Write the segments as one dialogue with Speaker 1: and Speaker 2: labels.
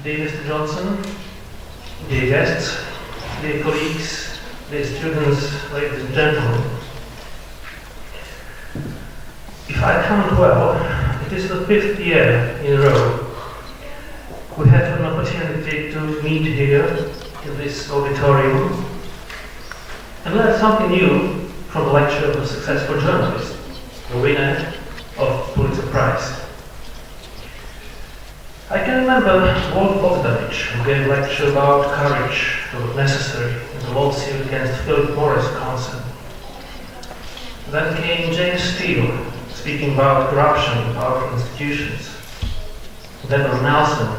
Speaker 1: dear Mr. Johnson, dear guests, dear colleagues, dear students, ladies and gentlemen. If I count well, it is the 5th year in a row we have an opportunity to meet here in this auditorium and learn something new from the lecture of a successful journalist, the winner of Pulitzer Prize. I can remember Walt Bogdanovich, who gave a lecture about courage that was necessary in the lawsuit against Philip Morris concern. Then came James Steele, speaking about corruption in powerful institutions. Deborah Nelson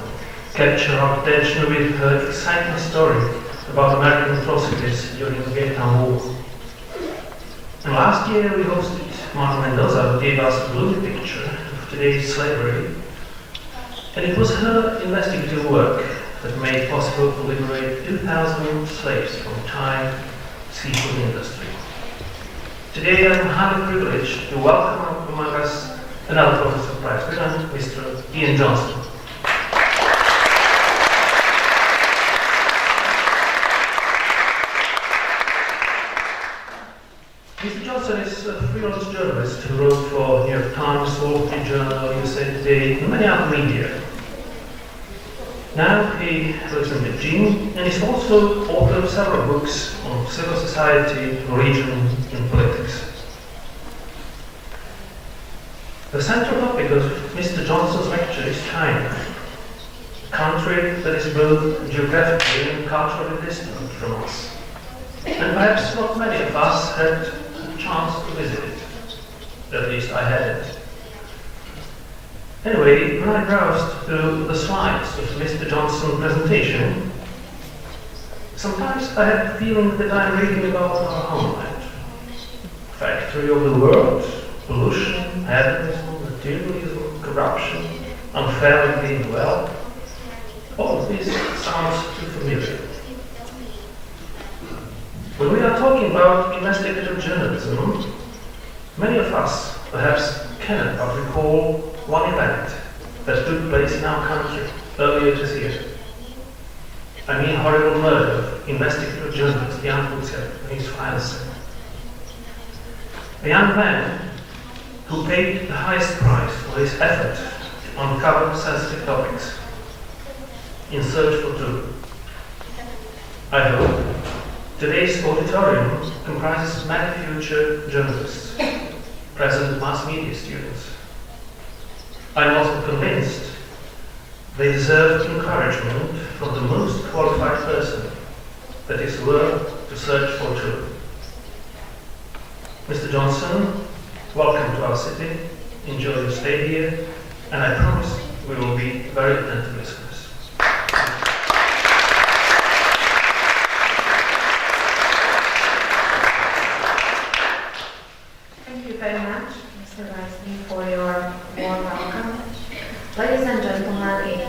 Speaker 1: captured our attention with her exciting story about American atrocities during the Vietnam War. And last year we hosted Marta Mendoza, who gave us a gloomy picture of today's slavery. And it was her investigative work that made it possible to liberate 2,000 slaves from the Thai seafood industry. Today I am highly privileged to welcome among us another Pulitzer Prize winner, Mr. Ian Johnston. Mr. Johnson is a freelance journalist who wrote for New York Times, Wall Street Journal, USA Today, and many other media. Now he lives in Beijing and is also author of several books on civil society, religion, and politics. The central topic of Mr. Johnson's lecture is China, a country that is both geographically and culturally distant from us. And perhaps not many of us had a chance to visit it. At least I hadn't. Anyway, when I browsed through the slides of Mr. Johnson's presentation, sometimes I had the feeling that I'm reading about our homeland. Factory of the world, pollution, hedonism, materialism, corruption, unfairly being well. All of this sounds too familiar. When we are talking about investigative journalism, many of us perhaps cannot but recall one event that took place in our country earlier this year. I mean horrible murder of investigative journalist Jan Pulitzerovej and his fiancée. A young man who paid the highest price for his effort to uncover sensitive topics in search for truth. I hope today's auditorium comprises many future journalists, present mass media students. I'm also convinced they deserve encouragement from the most qualified person that is willing to search for truth. Mr. Johnson, welcome to our city. Enjoy your stay here, and I promise we will be very attentive listeners.
Speaker 2: Thank you very much, Mr. Weisling, for your warm welcome. Ladies and gentlemen,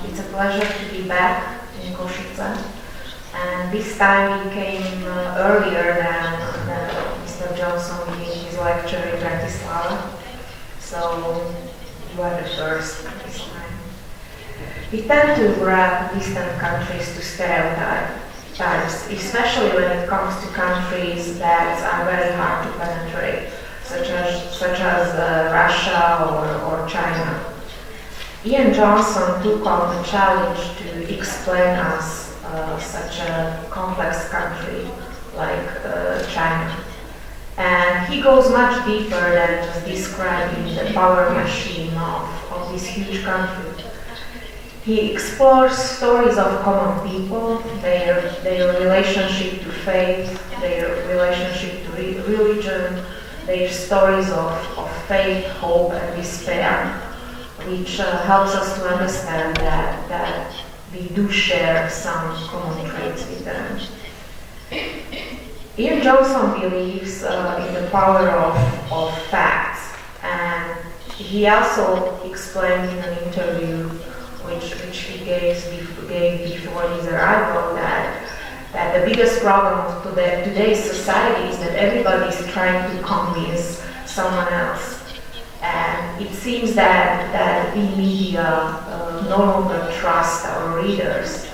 Speaker 2: it's a pleasure to be back in Košiciach, and this time we came earlier than Mr. Johnson gave his lecture in Bratislava, so you are the first this time. We tend to grab distant countries to stereotypes, especially when it comes to countries that are very hard to penetrate, such as Russia or China. Ian Johnson took on the challenge to explain us such a complex country like China. And he goes much deeper than just describing the power machine of this huge country. He explores stories of common people, their relationship to faith, their relationship to religion, their stories of faith, hope, and despair, which helps us to understand that we do share some common traits with them. Ian Johnson believes in the power of facts, and he also explained in an interview which he gave before his arrival that the biggest problem of today's society is that everybody is trying to convince someone else. And it seems that we media no longer trust our readers,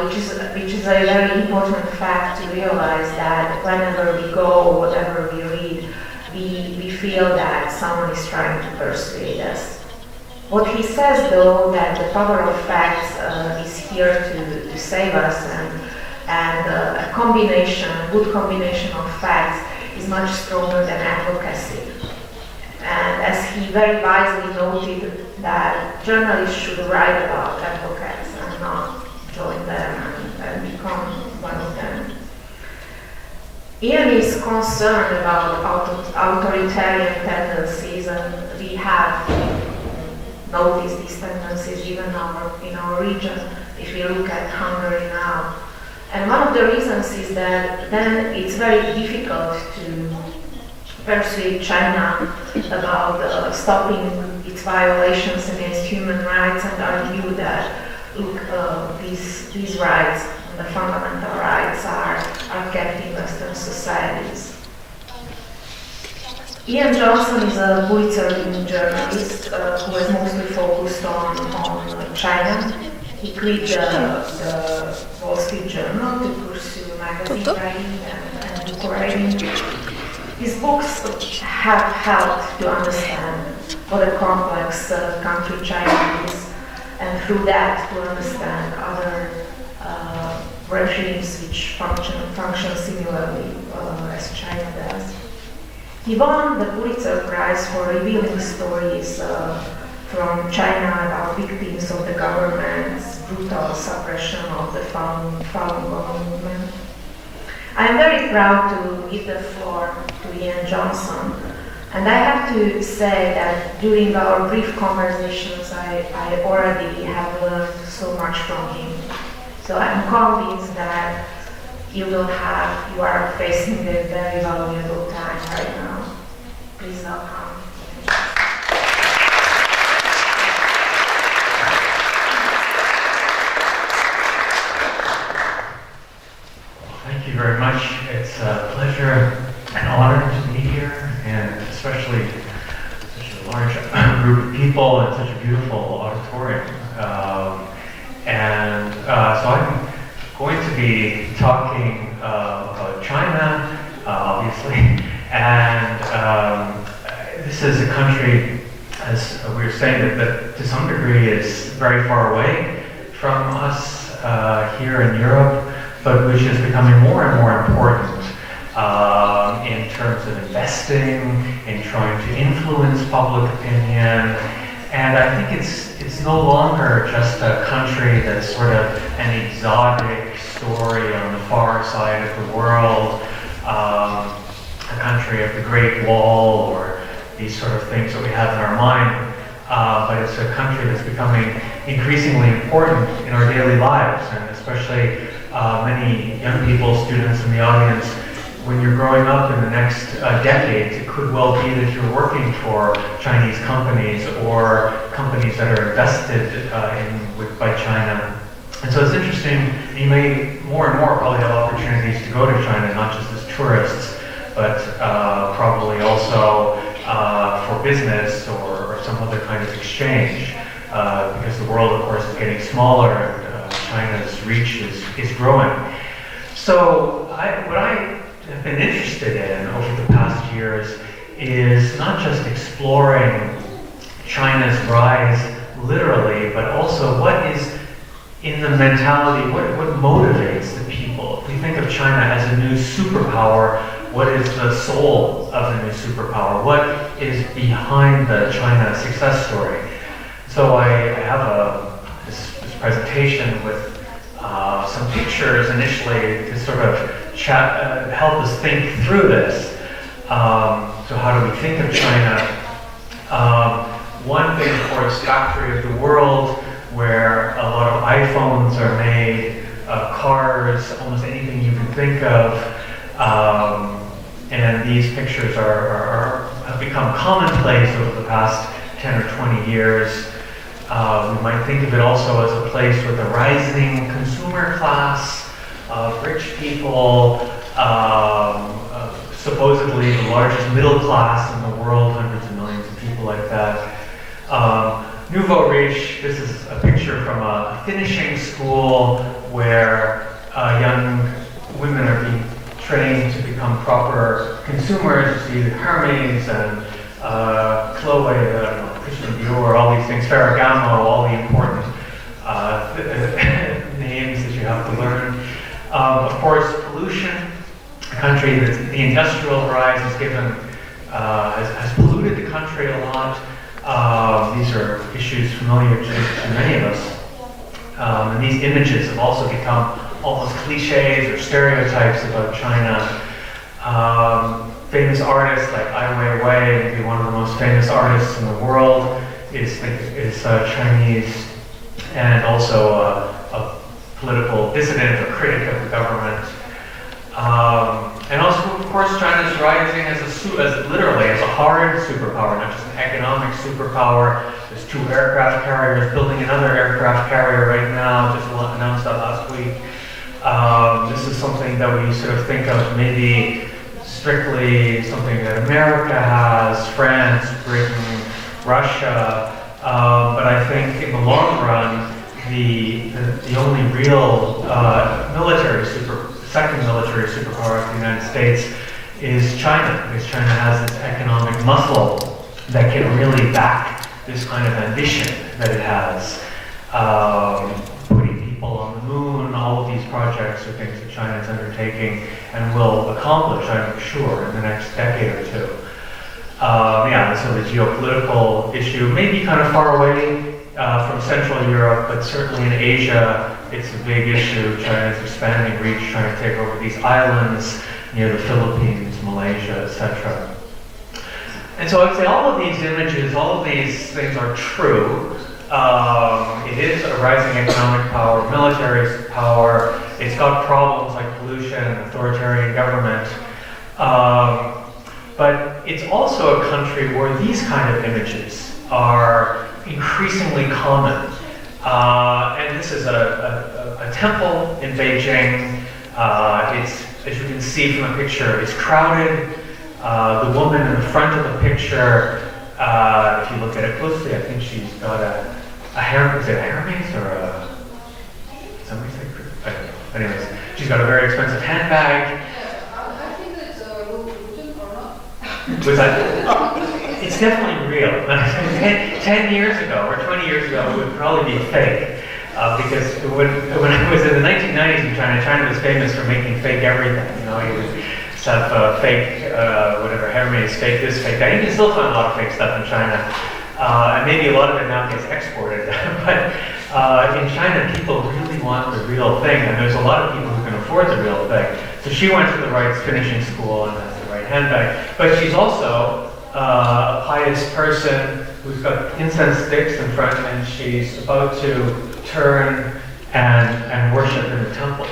Speaker 2: which is a very important fact to realize, that whenever we go, whatever we read, we feel that someone is trying to persuade us. What he says, though, that the power of facts is here to save us, and a good combination of facts is much stronger than advocacy. And as he very wisely noted, that journalists should write about advocates and not join them and become one of them. Ian is concerned about authoritarian tendencies, and we have noticed these tendencies even in our region, if we look at Hungary now. And one of the reasons is that then it's very difficult to persuade China about stopping its violations against human rights, and argue that, look, these rights, the fundamental rights, are kept in Western societies. Ian Johnson is a Pulitzer-winning journalist who is mostly focused on China. He quit the Wall Street Journal to pursue magazine writing and book writing. His books have helped to understand what a complex country China is, and through that to understand other regimes which function similarly as China does. He won the Pulitzer Prize for revealing stories from China about victims of the government's brutal suppression of the Falun Gong movement. I am very proud to give the floor to Ian Johnson, and I have to say that during our brief conversations I already have learned so much from him. So I'm convinced that you are facing a very valuable time right now. Please welcome.
Speaker 3: Thank you very much. It's a pleasure and honor to be here, and especially such a large group of people and such a beautiful auditorium. So I'm going to be talking about China, obviously, and this is a country, as we were saying, that to some degree is very far away from us here in Europe, but which is becoming more and more important in terms of investing, in trying to influence public opinion. And I think it's no longer just a country that's sort of an exotic story on the far side of the world, a country of the Great Wall, or these sort of things that we have in our mind, but it's a country that's becoming increasingly important in our daily lives, and especially many young people, students in the audience. When you're growing up in the next decades, it could well be that you're working for Chinese companies or companies that are invested by China. And so it's interesting, you may more and more probably have opportunities to go to China, not just as tourists, but probably also for business or some other kind of exchange, because the world, of course, is getting smaller and China's reach is growing. So what I have been interested in over the past years is not just exploring China's rise literally, but also what is in the mentality, what motivates the people. If we think of China as a new superpower, what is the soul of the new superpower? What is behind the China success story? So I have this presentation with some pictures initially to sort of help us think through this. So how do we think of China? One thing, of course, factory of the world, where a lot of iPhones are made, cars, almost anything you can think of. And these pictures have become commonplace over the past 10 or 20 years. We might think of it also as a place with a rising consumer class of rich people, supposedly the largest middle class in the world, hundreds of millions of people, I nouveau riche. This is a picture from a finishing school where young women are being trained to become proper consumers. You see the Hermes and Chloe, Christian Dior, all these things, Ferragamo, all the important names that you have to learn. Of course, pollution. A country that the industrial rise has given, has polluted the country a lot. These are issues familiar to many of us. And these images have also become almost cliches or stereotypes about China. Famous artists like Ai Weiwei, maybe one of the most famous artists in the world, is Chinese, and also a political dissident or critic of the government. And also, of course, China is rising as literally as a hard superpower, not just an economic superpower. There's 2 aircraft carriers, building another aircraft carrier right now, just announced that last week. This is something that we sort of think of maybe strictly something that America has, France, Britain, Russia, but I think in the long run, the only real second military superpower of the United States is China, because China has this economic muscle that can really back this kind of ambition that it has. Putting people on the moon, all of these projects are things that China is undertaking and will accomplish, I'm sure, in the next decade or two. So the geopolitical issue may be kind of far away from Central Europe, but certainly in Asia, it's a big issue. China is expanding reach, trying to take over these islands near the Philippines, Malaysia, etc. And so I'd say all of these images, all of these things are true. It is a rising economic power, military power. It's got problems like pollution and authoritarian government. But it's also a country where these kind of images are increasingly common. And this is a temple in Beijing. It's, as you can see from the picture, it's crowded. The woman in the front of the picture, if you look at it closely, I think she's got a Hermes, is it a Hermes or a, somebody say, I don't know. Anyways, she's got a very expensive handbag.
Speaker 4: I think it's illusion or not.
Speaker 3: Was that? It's definitely real. 10 years ago or 20 years ago, it would probably be fake. Because when I was in the 1990s in China, China was famous for making fake everything. You know, you would have fake, whatever, Hermes, fake this, fake that. You can still find a lot of fake stuff in China. And maybe a lot of it now gets exported. But in China, people really want the real thing, and there's a lot of people who can afford the real thing. So she went to the right finishing school and has the right handbag. But she's also a pious person who's got incense sticks in front, and she's about to turn and worship in the temple.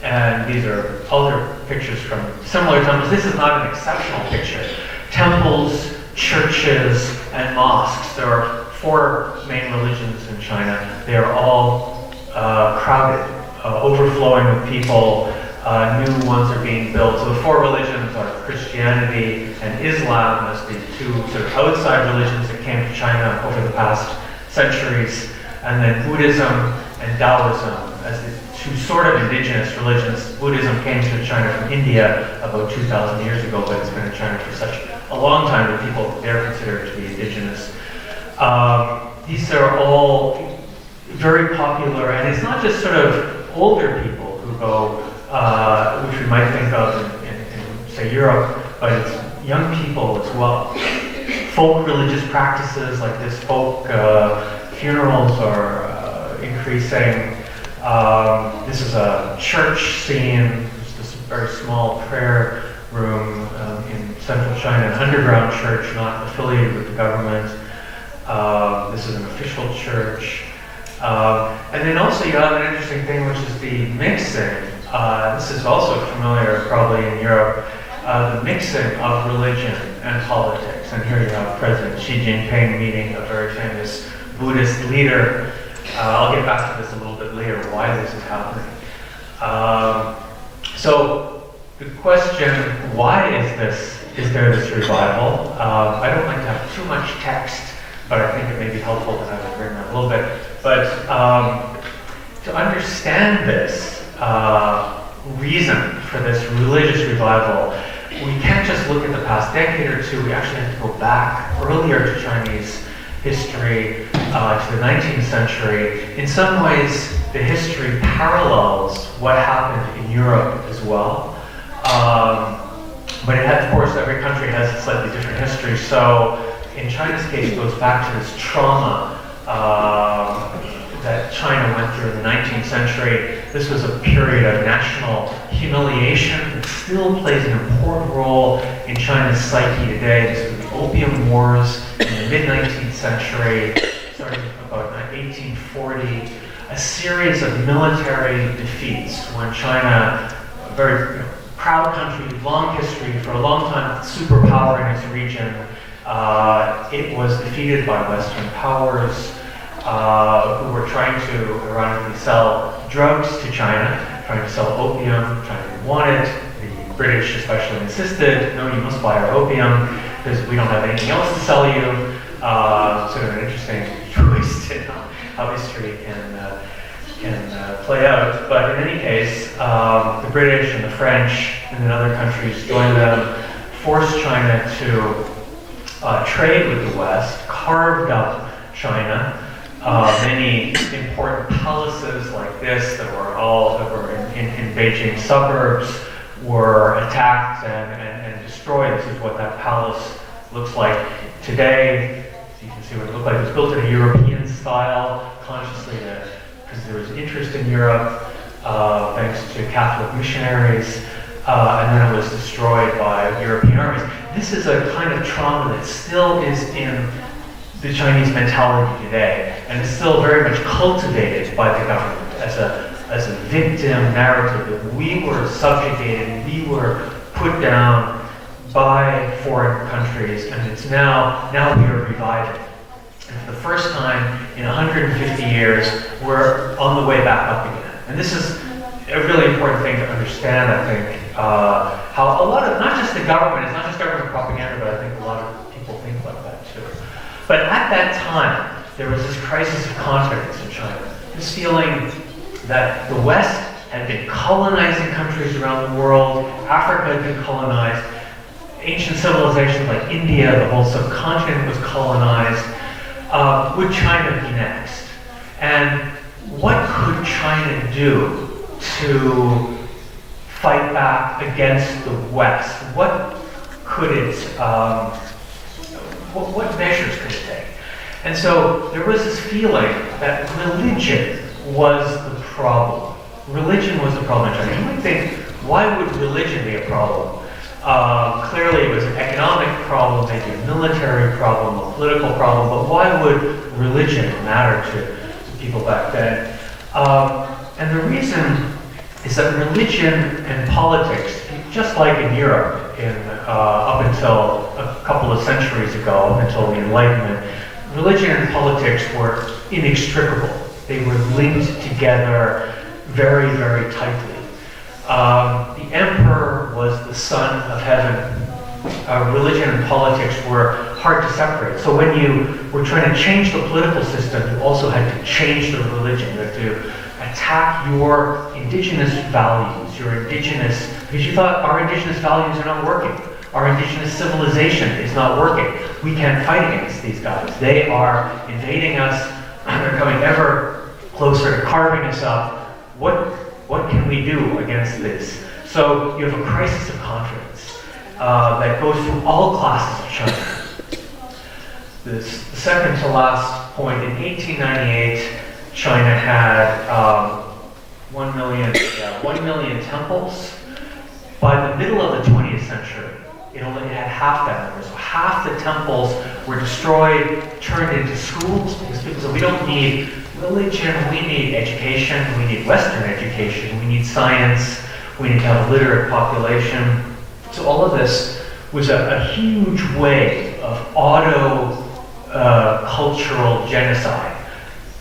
Speaker 3: And these are other pictures from similar temples. This is not an exceptional picture. Temples, churches, and mosques. There are 4 main religions in China. They are all crowded, overflowing with people. New ones are being built. So the 4 religions are Christianity and Islam as the 2 sort of outside religions that came to China over the past centuries, and then Buddhism and Taoism as the 2 sort of indigenous religions. Buddhism came to China from India about 2,000 years ago, but it's been in China for such a long time that people there consider it to be indigenous. These are all very popular, and it's not just sort of older people who go, which we might think of in say, Europe, but it's young people as well. Folk religious practices like this, folk funerals are increasing. This is a church scene. There's this very small prayer room in central China, an underground church not affiliated with the government. This is an official church. And then also you have an interesting thing, which is the mixing. This is also familiar probably in Europe, the mixing of religion and politics. And here you have President Xi Jinping meeting a very famous Buddhist leader. I'll get back to this a little bit later, why this is happening. So the question, why is there this revival? I don't like to have too much text but I think it may be helpful to have it written out a little bit. But to understand this reason for this religious revival, we can't just look at the past decade or two. We actually have to go back earlier to Chinese history, to the 19th century. In some ways, the history parallels what happened in Europe as well. But it had, of course, every country has a slightly different history. So in China's case, it goes back to this trauma that China went through in the 19th century. This was a period of national humiliation that still plays an important role in China's psyche today. This was the Opium Wars in the mid-19th century, starting about 1840. A series of military defeats when China, a very proud country, long history, for a long time superpower in its region, it was defeated by Western powers who were trying to ironically sell drugs to China, trying to sell opium. China didn't want it. The British especially insisted, no, you must buy our opium because we don't have anything else to sell you. Sort of an interesting twist in how history can play out. But in any case, the British and the French and then other countries joined them, forced China to trade with the West, carved up China. Many important palaces like this that were in Beijing suburbs were attacked and destroyed. This is what that palace looks like today. So you can see what it looked like. It was built in a European style, consciously, because there was interest in Europe, thanks to Catholic missionaries, and then it was destroyed by European armies. This is a kind of trauma that still is in the Chinese mentality today, and is still very much cultivated by the government as a victim narrative that we were subjugated, we were put down by foreign countries, and it's now we are reviving. And for the first time in 150 years, we're on the way back up again. And this is a really important thing to understand, I think, how a lot of, not just the government, it's not just government propaganda, but I think a lot of people think like that too. But at that time, there was this crisis of confidence in China. This feeling that the West had been colonizing countries around the world, Africa had been colonized, ancient civilizations like India, the whole subcontinent was colonized. Would China be next? And what could China do to fight back against the West? What could it, what measures could it take? And so there was this feeling that religion was the problem. Religion was the problem in China. You might think, why would religion be a problem? Clearly it was an economic problem, maybe a military problem, a political problem, but why would religion matter to people back then? And the reason is that religion and politics, just like in Europe, up until a couple of centuries ago, up until the Enlightenment, religion and politics were inextricable. They were linked together very, very tightly. The emperor was the son of heaven. Religion and politics were hard to separate. So when you were trying to change the political system, you also had to change the religion. You had to attack your indigenous values, because you thought our indigenous values are not working. Our indigenous civilization is not working. We can't fight against these guys. They are invading us, and they're coming ever closer to carving us up. What can we do against this? So you have a crisis of confidence that goes through all classes of China. The second to last point, in 1898, China had 1 million temples. By the middle of the 20th century, it had half that number. So half the temples were destroyed, turned into schools, because people said, we don't need religion, we need education, we need Western education, we need science, we need to have a literate population. So all of this was a huge wave of cultural genocide,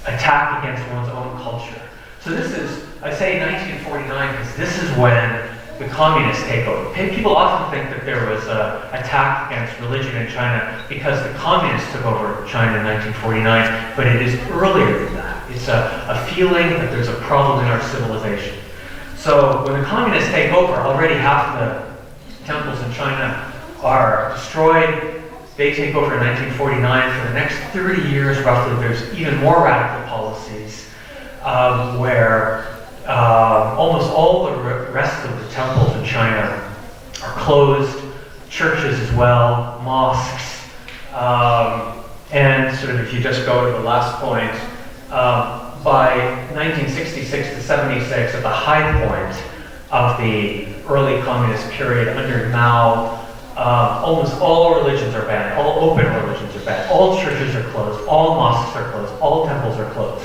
Speaker 3: attack against one's own culture. So this is, I say 1949 because this is when the communist takeover. People often think that there was an attack against religion in China because the communists took over China in 1949, but it is earlier than that. It's a feeling that there's a problem in our civilization. So when the communists take over, already half the temples in China are destroyed. They take over in 1949. For the next 30 years, roughly, there's even more radical policies where almost all the rest of the temples in China are closed, churches as well, mosques, and sort of if you just go to the last point, by 1966 to 76, at the high point of the early communist period under Mao, almost all religions are banned, all open religions are banned, all churches are closed, all mosques are closed, all temples are closed.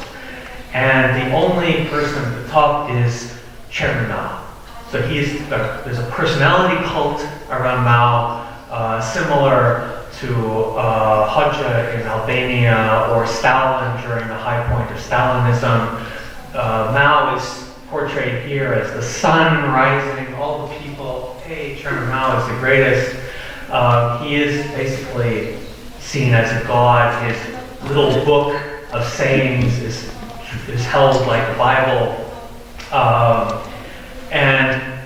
Speaker 3: And the only person at the top is Chairman Mao. So there's a personality cult around Mao, similar to Hoxha in Albania or Stalin during the high point of Stalinism. Mao is portrayed here as the sun rising, all the people, hey, Chairman Mao is the greatest. He is basically seen as a god. His little book of sayings is held like the Bible. And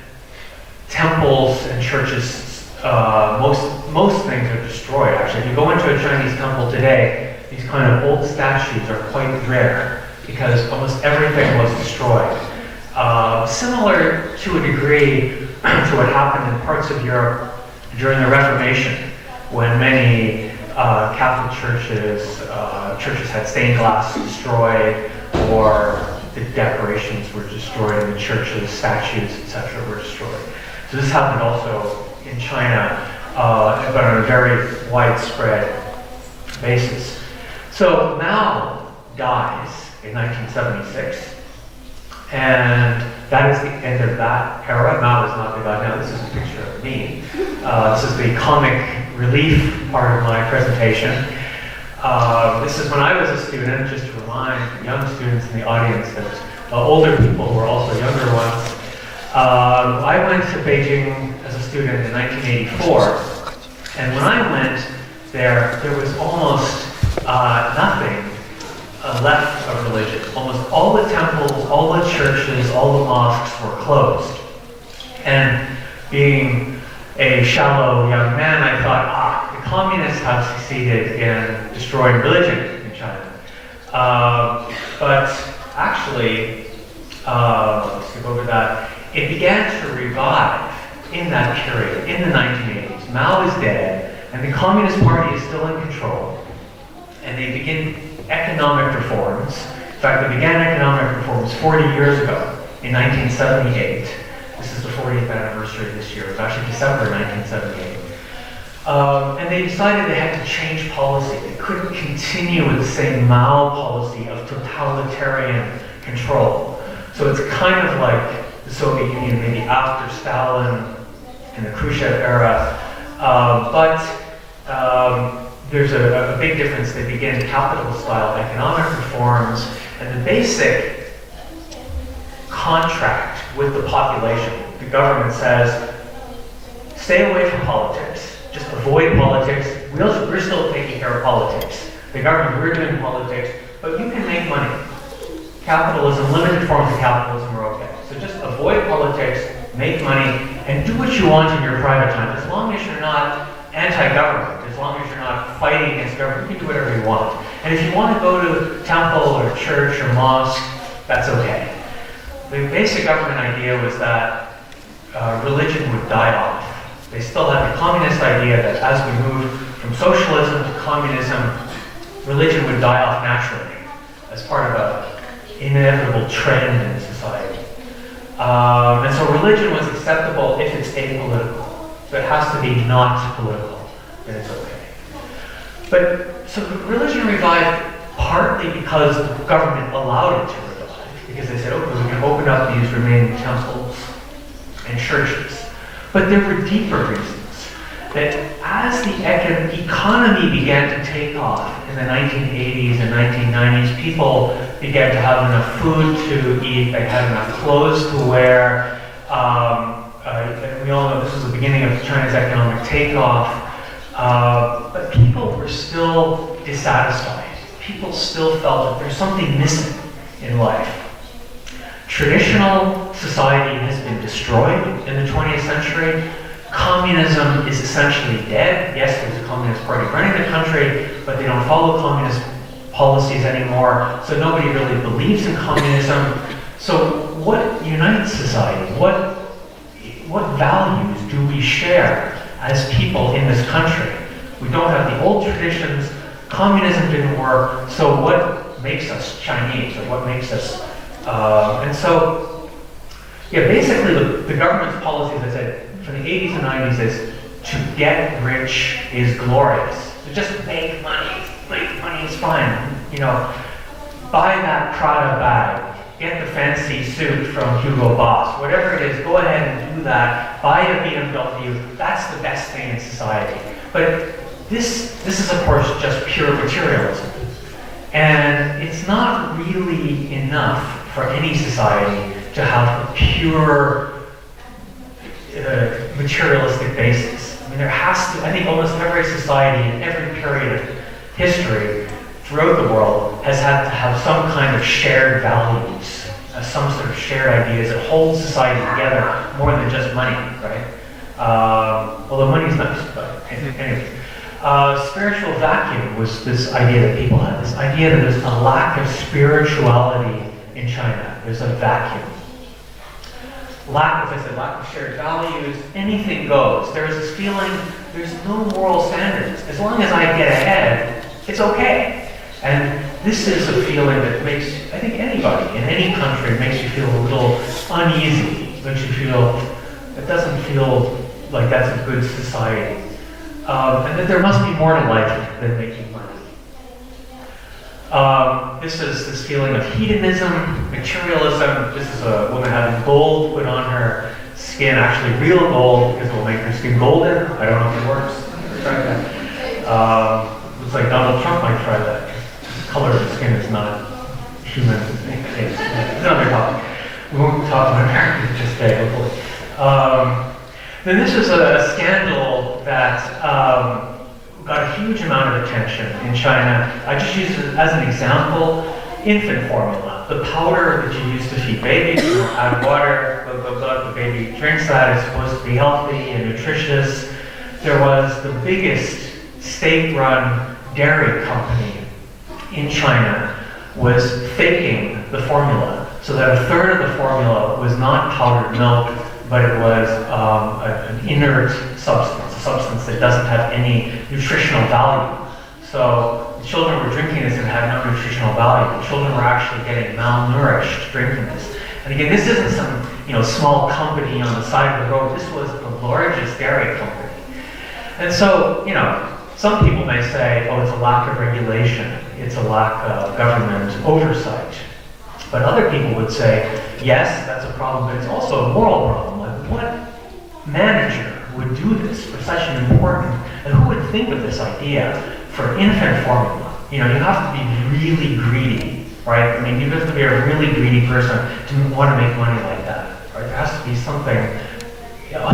Speaker 3: temples and churches, most things are destroyed. Actually, if you go into a Chinese temple today, these kind of old statues are quite rare because almost everything was destroyed. Similar to a degree to what happened in parts of Europe during the Reformation, when many Catholic churches had stained glass destroyed, or the decorations were destroyed in the churches, statues, etc. were destroyed. So this happened also in China, but on a very widespread basis. So Mao dies in 1976, and that is the end of that era. Mao is not the god now. This is a picture of me. This is the comic relief part of my presentation. This is when I was a student, just to remind young students in the audience that older people who are also younger ones. I went to Beijing as a student in 1984, and when I went there was almost nothing left of religion. Almost all the temples, all the churches, all the mosques were closed. And being a shallow young man, I thought, the communists have succeeded in destroying religion in China. But actually, let's skip over that. It began to revive in that period, in the 1980s. Mao is dead, and the Communist Party is still in control. And they begin economic reforms. In fact, they began economic reforms 40 years ago, in 1978. This is the 40th anniversary this year. It was actually December 1978. And they decided they had to change policy. They couldn't continue with the same Mao policy of totalitarian control. So it's kind of like the Soviet Union, maybe after Stalin in the Khrushchev era. But there's a big difference. They begin capital-style economic reforms, and the basic contract with the population, the government says, stay away from politics. Just avoid politics. We're still taking care of politics. The government, we're doing politics, but you can make money. Capitalism, limited forms of capitalism are okay. So just avoid politics, make money, and do what you want in your private time. As long as you're not anti-government, as long as you're not fighting against government, you can do whatever you want. And if you want to go to temple or church or mosque, that's okay. The basic government idea was that religion would die off. They still had the communist idea that as we moved from socialism to communism, religion would die off naturally as part of an inevitable trend in society. And so religion was acceptable if it's apolitical. So it has to be not political, then it's okay. But so religion revived partly because the government allowed it to revive, because they said, okay, we can open up these remaining temples and churches. But there were deeper reasons that as the economy began to take off in the 1980s and 1990s, people began to have enough food to eat, they had enough clothes to wear, we all know this was the beginning of China's economic takeoff, but people were still dissatisfied. People still felt that there's something missing in life. Traditional society has been destroyed in the 20th century. Communism is essentially dead. Yes, there's a communist party running the country, but they don't follow communist policies anymore, so nobody really believes in communism. So what unites society? What values do we share as people in this country? We don't have the old traditions. Communism didn't work. So what makes us Chinese, or what makes us? And so, yeah, basically the government's policy, as I said, from the 80s and 90s is to get rich is glorious. So just make money. Make money is fine. You know, buy that Prada bag. Get the fancy suit from Hugo Boss, whatever it is, go ahead and do that. Buy a BMW, that's the best thing in society. But this is of course just pure materialism. And it's not really enough for any society to have a pure materialistic basis. I mean, there has to, I think almost every society in every period of history throughout the world has had to have some kind of shared values, some sort of shared ideas that hold society together more than just money, right? Although money is nice, but anyway. Spiritual vacuum was this idea that people had, this idea that there's a lack of spirituality in China. There's a vacuum. Lack, as I said, lack of shared values, anything goes. There's this feeling, there's no moral standards. As long as I get ahead, it's okay. And this is a feeling that makes, I think anybody in any country, makes you feel a little uneasy, makes you feel, it doesn't feel like that's a good society. And that there must be more to life than making money. This is this feeling of hedonism, materialism. This is a woman having gold put on her skin, actually real gold, because it will make her skin golden. I don't know if it works. Never tried that. Looks like Donald Trump might try that. The color of the skin is not human. It's another topic. We won't talk about Americans just today, hopefully. Then this is a scandal that got a huge amount of attention in China. I just use it as an example. Infant formula, the powder that you use to feed babies, add water, the baby drinks that, it's supposed to be healthy and nutritious. There was the biggest state-run dairy company in China was faking the formula, so that a third of the formula was not powdered milk, but it was an inert substance, a substance that doesn't have any nutritional value. So the children were drinking this and had no nutritional value. The children were actually getting malnourished drinking this. And again, this isn't some small company on the side of the road. This was the largest dairy company. And so, some people may say, oh, it's a lack of regulation. It's a lack of government oversight. But other people would say, yes, that's a problem, but it's also a moral problem. Like, what manager would do this for such an important, and who would think of this idea for infant formula? You have to be really greedy, right? I mean, you have to be a really greedy person to want to make money like that, right? There has to be something,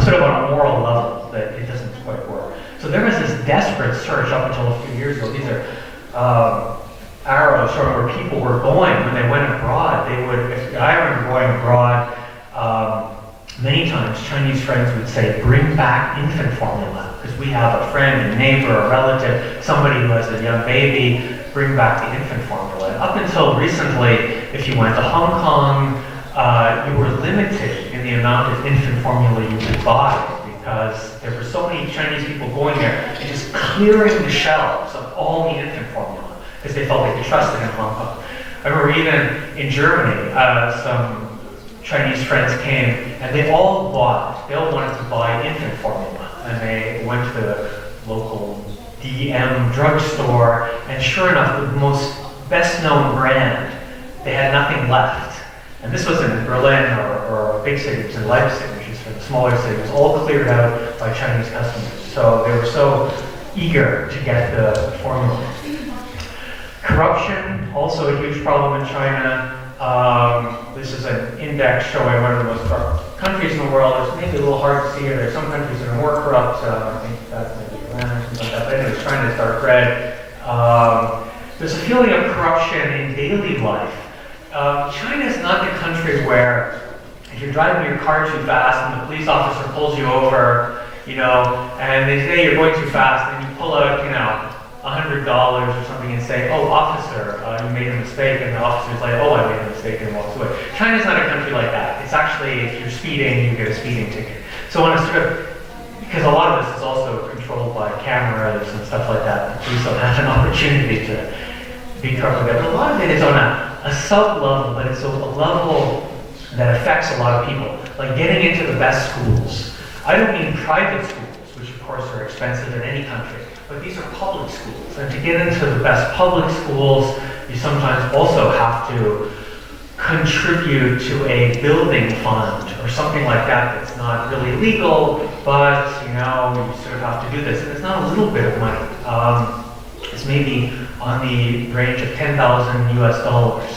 Speaker 3: sort of on a moral level, that it doesn't quite work. So there was this desperate search up until a few years ago. These are arrows showing where people were going when they went abroad. I remember going abroad, many times Chinese friends would say, bring back infant formula, because we have a friend, a neighbor, a relative, somebody who has a young baby, bring back the infant formula. And up until recently, if you went to Hong Kong, you were limited in the amount of infant formula you could buy, because there were so many Chinese people going there and just clearing the shelves of all the infant formula, because they felt they could trust it in Hong Kong. I remember even in Germany, some Chinese friends came and they all wanted to buy infant formula. And they went to the local DM drugstore, and sure enough, the most best-known brand, they had nothing left. And this was in Berlin or a big city, it was in Leipzig, which is for the smaller city. It was all cleared out by Chinese customers. So they were so eager to get the formula. Corruption, also a huge problem in China. This is an index showing one of the most corrupt countries in the world. It's maybe a little hard to see here. There's some countries that are more corrupt. I think that's maybe Iran or something like that. But anyway, it's trying to start red. There's a feeling of corruption in daily life. China is not the country where if you're driving your car too fast and the police officer pulls you over, and they say you're going too fast, and you pull out, $100 or something and say, "Oh, officer, you made a mistake," and the officer's like, "Oh, I made a mistake," and walks away. China's not a country like that. It's actually, if you're speeding, you get a speeding ticket. So on a sort of, because a lot of this is also controlled by cameras and stuff like that, the police don't have an opportunity to be careful with it. But a lot of it is on a sub-level, but it's a level that affects a lot of people. Like getting into the best schools. I don't mean private schools, which of course are expensive in any country, but these are public schools. And to get into the best public schools, you sometimes also have to contribute to a building fund or something like that that's not really legal, but you sort of have to do this. And it's not a little bit of money. It's maybe on the range of 10,000 US dollars.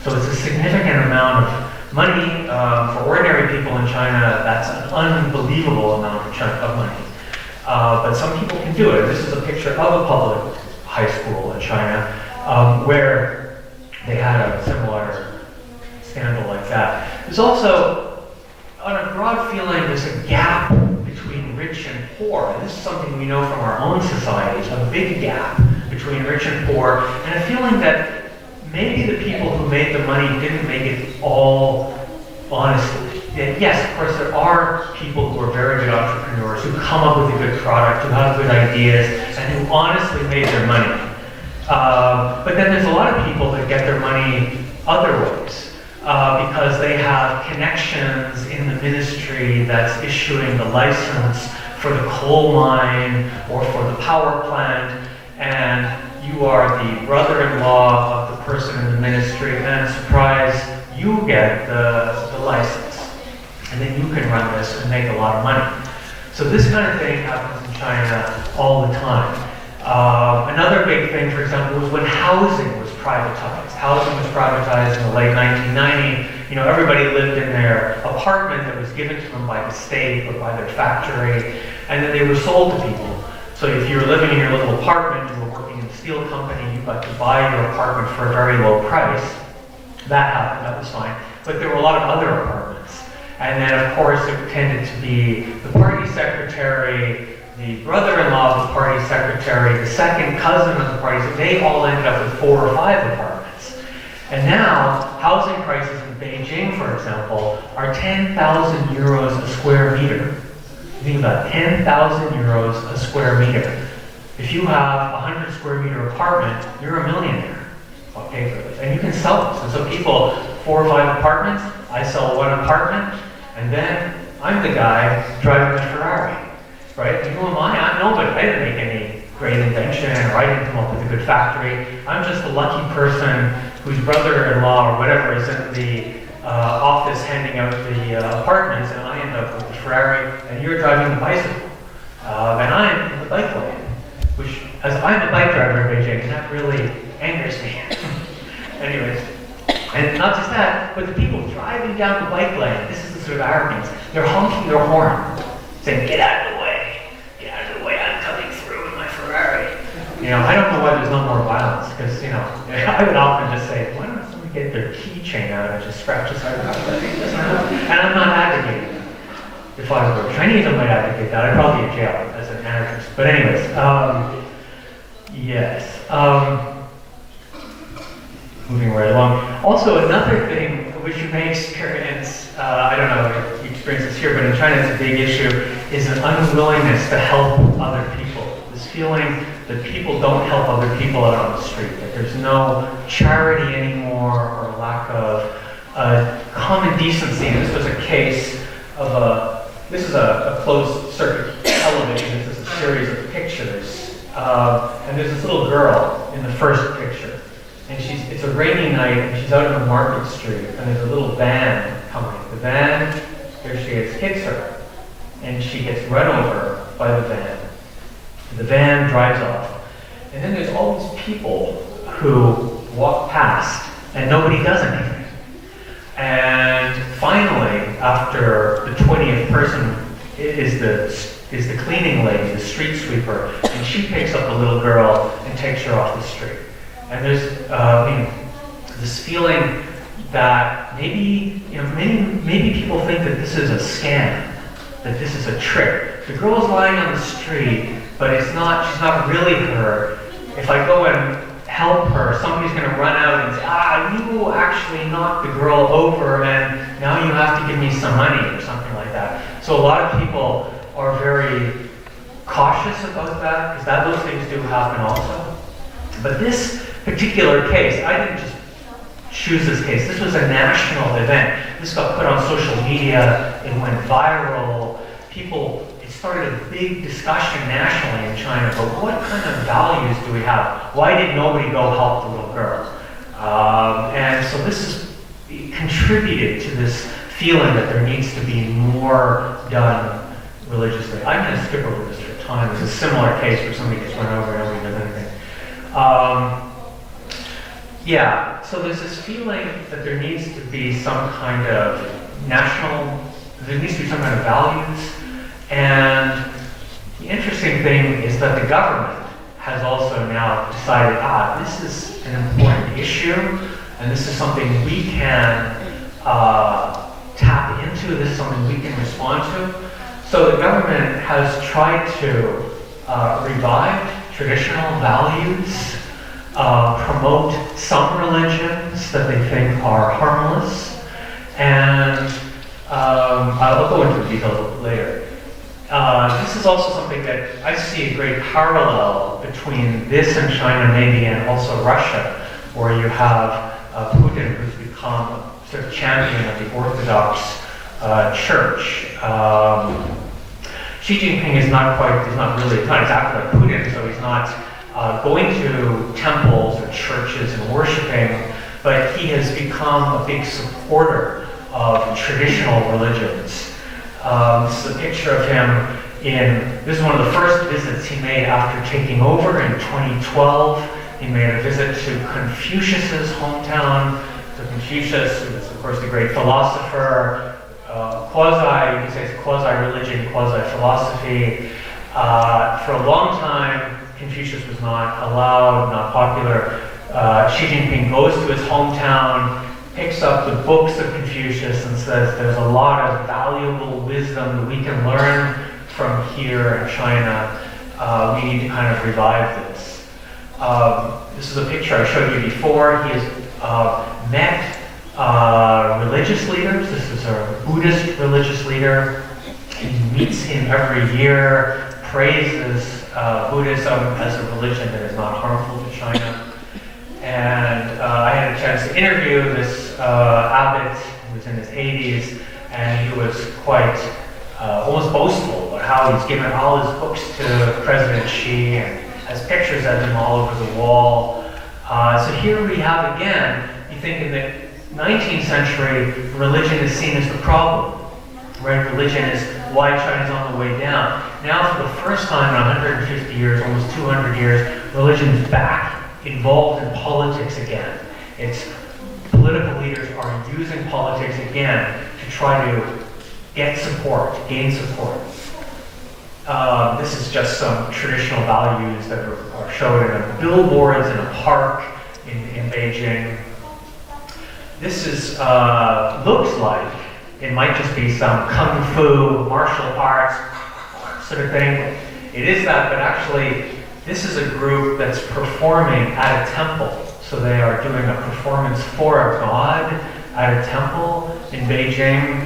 Speaker 3: So it's a significant amount of money. For ordinary people in China, that's an unbelievable amount of money. But some people can do it. This is a picture of a public high school in China where they had a similar scandal like that. There's also, on a broad feeling, there's a gap between rich and poor. And this is something we know from our own societies, a big gap between rich and poor, and a feeling that maybe the people who made the money didn't make it all honestly. And yes, of course, there are people who are very good entrepreneurs, who come up with a good product, who have good ideas, and who honestly made their money. But then there's a lot of people that get their money other ways. Because they have connections in the ministry that's issuing the license for the coal mine or for the power plant, and you are the brother-in-law of the person in the ministry, and surprise, you get the license. And then you can run this and make a lot of money. So this kind of thing happens in China all the time. Another big thing, for example, was when housing was privatized. Housing was privatized in the late 1990s. Everybody lived in their apartment that was given to them by the state or by their factory, and then they were sold to people. So if you were living in your little apartment, you were working in a steel company, you got to buy your apartment for a very low price. That happened, that was fine. But there were a lot of other apartments. And then, of course, it tended to be the party secretary, the brother-in-law of the party secretary, the second cousin of the party, so they all ended up with 4 or 5 apartments. And now, housing prices in Beijing, for example, are 10,000 euros a square meter. Think about 10,000 euros a square meter. If you have a 100 square meter apartment, you're a millionaire. Okay, for this. And you can sell this. And so people, 4 or 5 apartments, I sell 1 apartment, and then I'm the guy driving the Ferrari. Right? And who am I? I'm nobody. I didn't make any great invention, or I didn't come up with a good factory. I'm just a lucky person whose brother-in-law or whatever is in the office handing out the apartments, and I end up with the Ferrari, and you're driving the bicycle. And I'm in the bike lane, which, as I'm a bike driver in Beijing, and that really angers me. Anyways, and not just that, but the people driving down the bike lane, this is the sort of arrogance, they're honking their horn, saying, "Get out of the way. I'm coming through in my Ferrari." I don't know why there's no more violence, because, I would often just say, why don't somebody get their keychain out and just scratch the side of the car? And I'm not advocating that. If I were Chinese, I might advocate that. I'd probably be in jail as an anarchist. But anyways, yes. Moving right along. Also, another thing which you may experience, I don't know if you experience this here, but in China it's a big issue, is an unwillingness to help other people. This feeling that people don't help other people out on the street, that there's no charity anymore, or a lack of common decency. And this was a case of this is a closed circuit television. This is a series of pictures. And there's this little girl in the first picture. And it's a rainy night, and she's out on the market street, and there's a little van coming. The van, here she is, hits her, and she gets run over by the van. The van drives off. And then there's all these people who walk past, and nobody does anything. And finally, after the 20th person is the cleaning lady, the street sweeper, and she picks up the little girl and takes her off the street. And there's this feeling that maybe people think that this is a scam, that this is a trick. The girl's lying on the street, but she's not really her. If I go and help her, somebody's going to run out and say, you actually knocked the girl over and now you have to give me some money or something like that. So a lot of people are very cautious about that, because those things do happen also. But this particular case, I didn't just choose this case. This was a national event. This got put on social media. It went viral. It started a big discussion nationally in China about what kind of values do we have? Why did nobody go help the little girl? And so this contributed to this feeling that there needs to be more done religiously. I'm going to skip over this for time. It's a similar case where somebody gets run over and nobody does anything. So there's this feeling that there needs to be some kind of there needs to be some kind of values. And the interesting thing is that the government has also now decided, this is an important issue, and this is something we can tap into, this is something we can respond to. So the government has tried to revive traditional values, promote some religions that they think are harmless, and I'll go into the details later. This is also something that I see a great parallel between this and China maybe, and also Russia, where you have Putin, who's become a sort of champion of the Orthodox Church. Xi Jinping is not exactly like Putin, so he's not going to temples or churches and worshiping, but he has become a big supporter of traditional religions. This is a picture of him this is one of the first visits he made after taking over in 2012. He made a visit to Confucius's hometown. So Confucius, who is of course the great philosopher, quasi-religion, quasi-philosophy. For a long time, Confucius was not allowed, not popular. Xi Jinping goes to his hometown, picks up the books of Confucius and says there's a lot of valuable wisdom that we can learn from here in China. We need to kind of revive this. This is a picture I showed you before. He has met religious leaders. This is a Buddhist religious leader. He meets him every year, praises Buddhism as a religion that is not harmful to China. And I had a chance to interview this abbot who was in his 80s, and he was quite almost boastful about how he's given all his books to President Xi and has pictures of him all over the wall. So here we have again, you think in the 19th century, religion is seen as the problem. Right? Religion is why China's on the way down. Now for the first time in 150 years, almost 200 years, religion is back, involved in politics again. Political leaders are using politics again to try to get support, gain support. This is just some traditional values that are shown in billboards in a park in Beijing. This is looks like it might just be some kung fu, martial arts sort of thing. It is that, but actually this is a group that's performing at a temple. So they are doing a performance for a god at a temple in Beijing.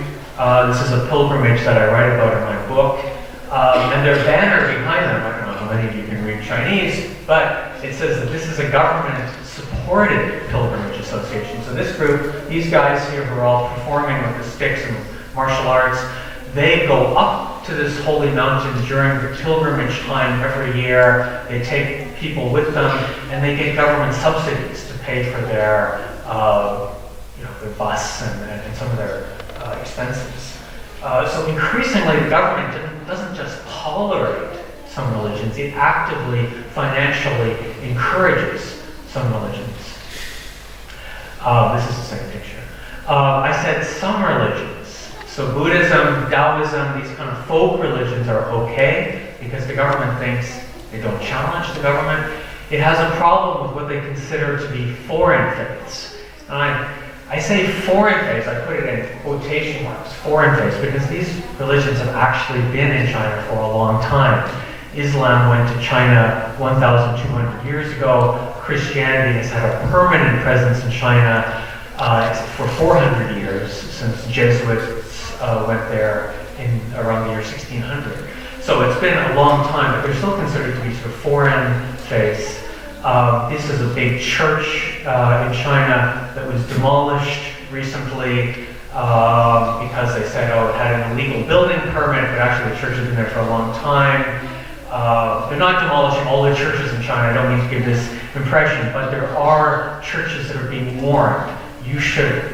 Speaker 3: This is a pilgrimage that I write about in my book. And their banner behind them, I don't know how many of you can read Chinese, but it says that this is a government-supported pilgrimage association. So this group, these guys here who are all performing with the sticks and martial arts, they go up to this holy mountain during the pilgrimage time every year. They take people with them, and they get government subsidies to pay for their their bus and some of their expenses. So increasingly, the government doesn't just tolerate some religions; it actively, financially encourages some religions. This is the same picture. I said some religions. So Buddhism, Taoism, these kind of folk religions are okay because the government thinks they don't challenge the government. It has a problem with what they consider to be foreign faiths. And I say foreign faiths, I put it in quotation marks, foreign faiths, because these religions have actually been in China for a long time. Islam went to China 1,200 years ago. Christianity has had a permanent presence in China for 400 years, since Jesuits went there in around the year 1600. So it's been a long time, but they're still considered to be sort of foreign faiths. This is a big church in China that was demolished recently because they said, oh, it had an illegal building permit, but actually the church has been there for a long time. They're not demolishing all the churches in China. I don't mean to give this impression, but there are churches that are being warned. You should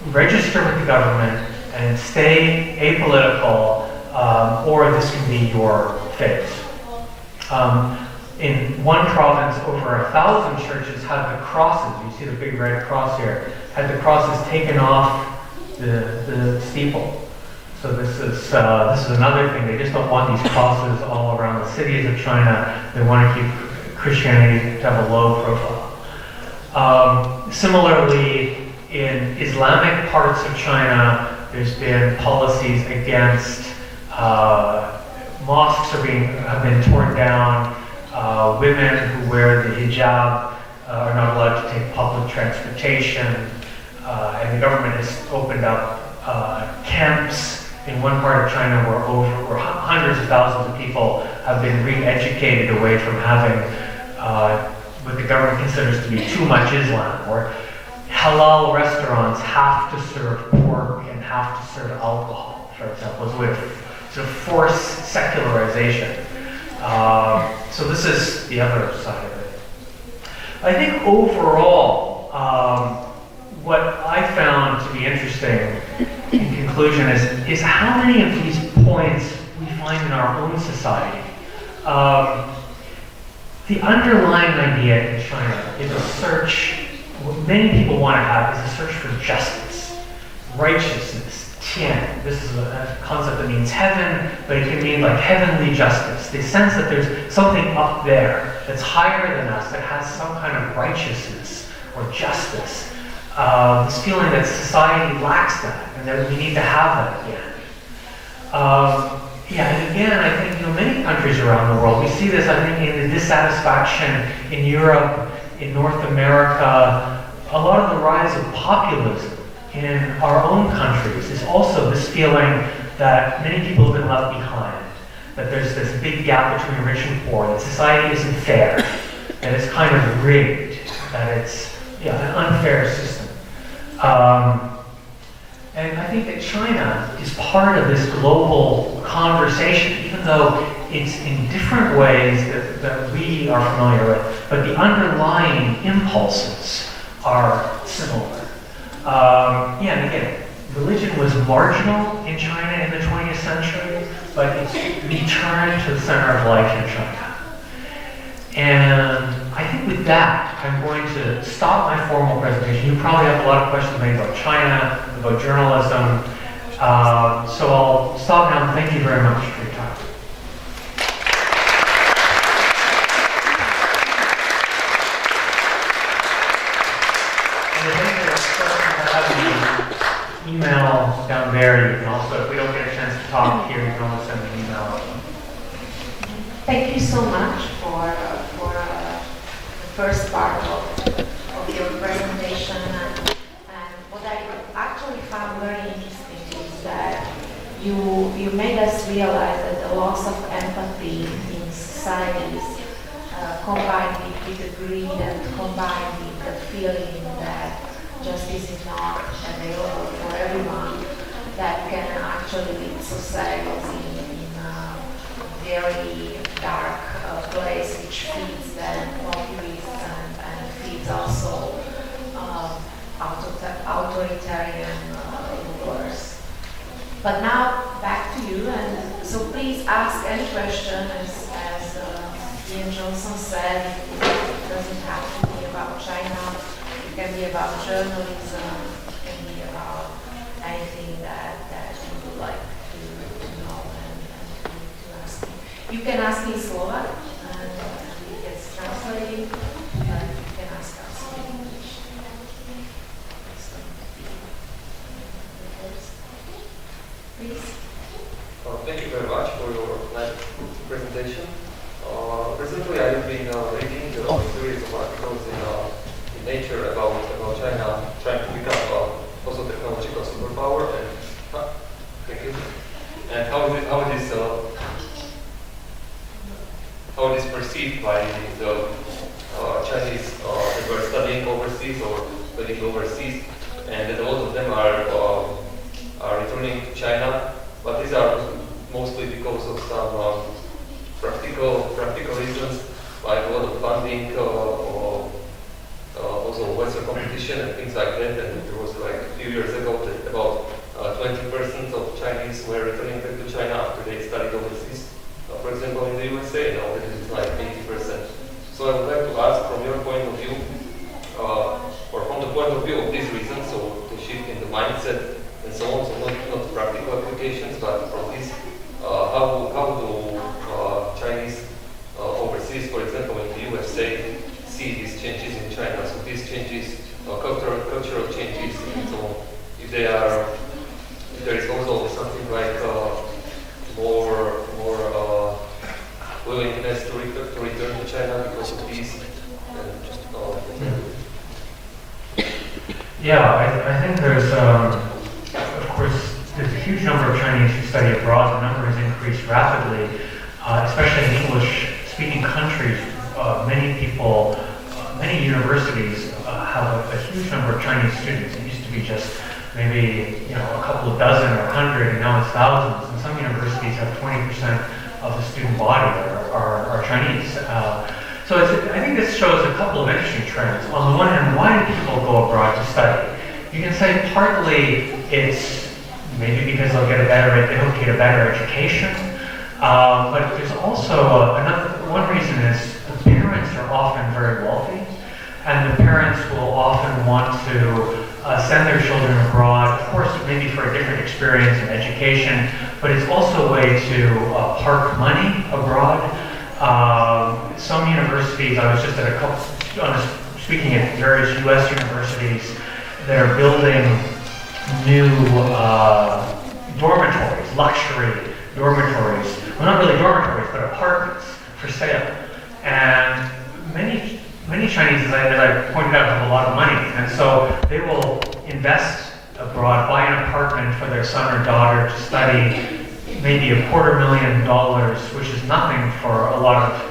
Speaker 3: register with the government and stay apolitical, or this can be your fate. In one province, over 1,000 churches had the crosses, you see the big red cross here, had the crosses taken off the steeple. So this is another thing. They just don't want these crosses all around the cities of China. They want to keep Christianity to have a low profile. Similarly, in Islamic parts of China, there's been policies against mosques have been torn down. Women who wear the hijab are not allowed to take public transportation, and the government has opened up camps in one part of China where hundreds of thousands of people have been re-educated away from having what the government considers to be too much Islam, or halal restaurants have to serve pork and have to serve alcohol, for example, as a way of sort of force secularization. So this is the other side of it. I think overall, what I found to be interesting in conclusion is how many of these points we find in our own society. The underlying idea in China is a search, what many people want to have is a search for justice, righteousness, tian. This is a concept that means heaven, but it can mean like heavenly justice. The sense that there's something up there that's higher than us, that has some kind of righteousness or justice. This feeling that society lacks that, and that we need to have that again. And again, I think many countries around the world, we see this, I think, in the dissatisfaction in Europe, in North America. A lot of the rise of populism in our own countries is also this feeling that many people have been left behind, that there's this big gap between rich and poor, that society isn't fair, that it's kind of rigged, that it's an unfair system. And I think that China is part of this global conversation, even though it's in different ways that we are familiar with, but the underlying impulses are similar. And again, religion was marginal in China in the 20th century, but it's returned to the center of life in China. And I think with that, I'm going to stop my formal presentation. You probably have a lot of questions maybe about China, about journalism. So I'll stop now, and thank you very much for your time. And if anyone has the email down there, you can also, if we don't get a chance to talk here, you can always send an email.
Speaker 2: Thank you so much for the first part of your presentation. And what I actually found very interesting is that you made us realize that the loss of empathy in societies, combined with the greed and combined with the feeling that justice is not available for everyone, that can actually lead societies in a very dark place, which feeds then populists and feeds also authoritarian rulers. But now back to you, and so please ask any question. As Ian Johnson said, it doesn't have to be about China. It can be about journalism. It can be about anything that you would like to know and to ask me. You can ask me Slovak, and it gets translated, and you can ask us in English. Please.
Speaker 5: Thank you very much for your nice presentation. Recently, I've been reading a series of articles in Nature about China trying to become also technological superpower, and thank you. And how it is perceived by the Chinese that were studying overseas or living overseas, and that a lot of them are returning to China, but these are mostly because of some practical reasons, like a lot of funding, or also Western competition and things like that. And there was like a few years ago that about 20% of Chinese were returning back to China after they studied overseas. For example, in the USA, now it is like 80%. So I would like to ask, from your point of view, or from the point of view of these reasons, so the shift in the mindset and so on, so not practical applications, but from this, how do Chinese overseas, for example, in the USA, see these changes in China? So these changes, cultural changes, and so on, if there is also something like more willingness to return to China because of these.
Speaker 3: I think there's, of course, there's a huge number of Chinese who study abroad. The number has increased rapidly, especially in English-speaking countries. Many people, many universities have a huge number of Chinese students. It used to be just maybe a couple of dozen or 100, and now it's thousands. And some universities have 20% of the student body are Chinese. So I think this shows a couple of interesting trends. On the one hand, why do people go abroad to study? You can say partly it's maybe because they'll get a better education, but there's also one reason is the parents are often very wealthy, and the parents will often want to send their children abroad, of course, maybe for a different experience and education, but it's also a way to park money abroad. Some universities, I was just at speaking at various U.S. universities that are building new dormitories, luxury dormitories. Well, not really dormitories, but apartments for sale. And many Chinese, as I pointed out, have a lot of money, and so they will invest abroad, buy an apartment for their son or daughter to study, maybe $250,000, which is nothing for a lot of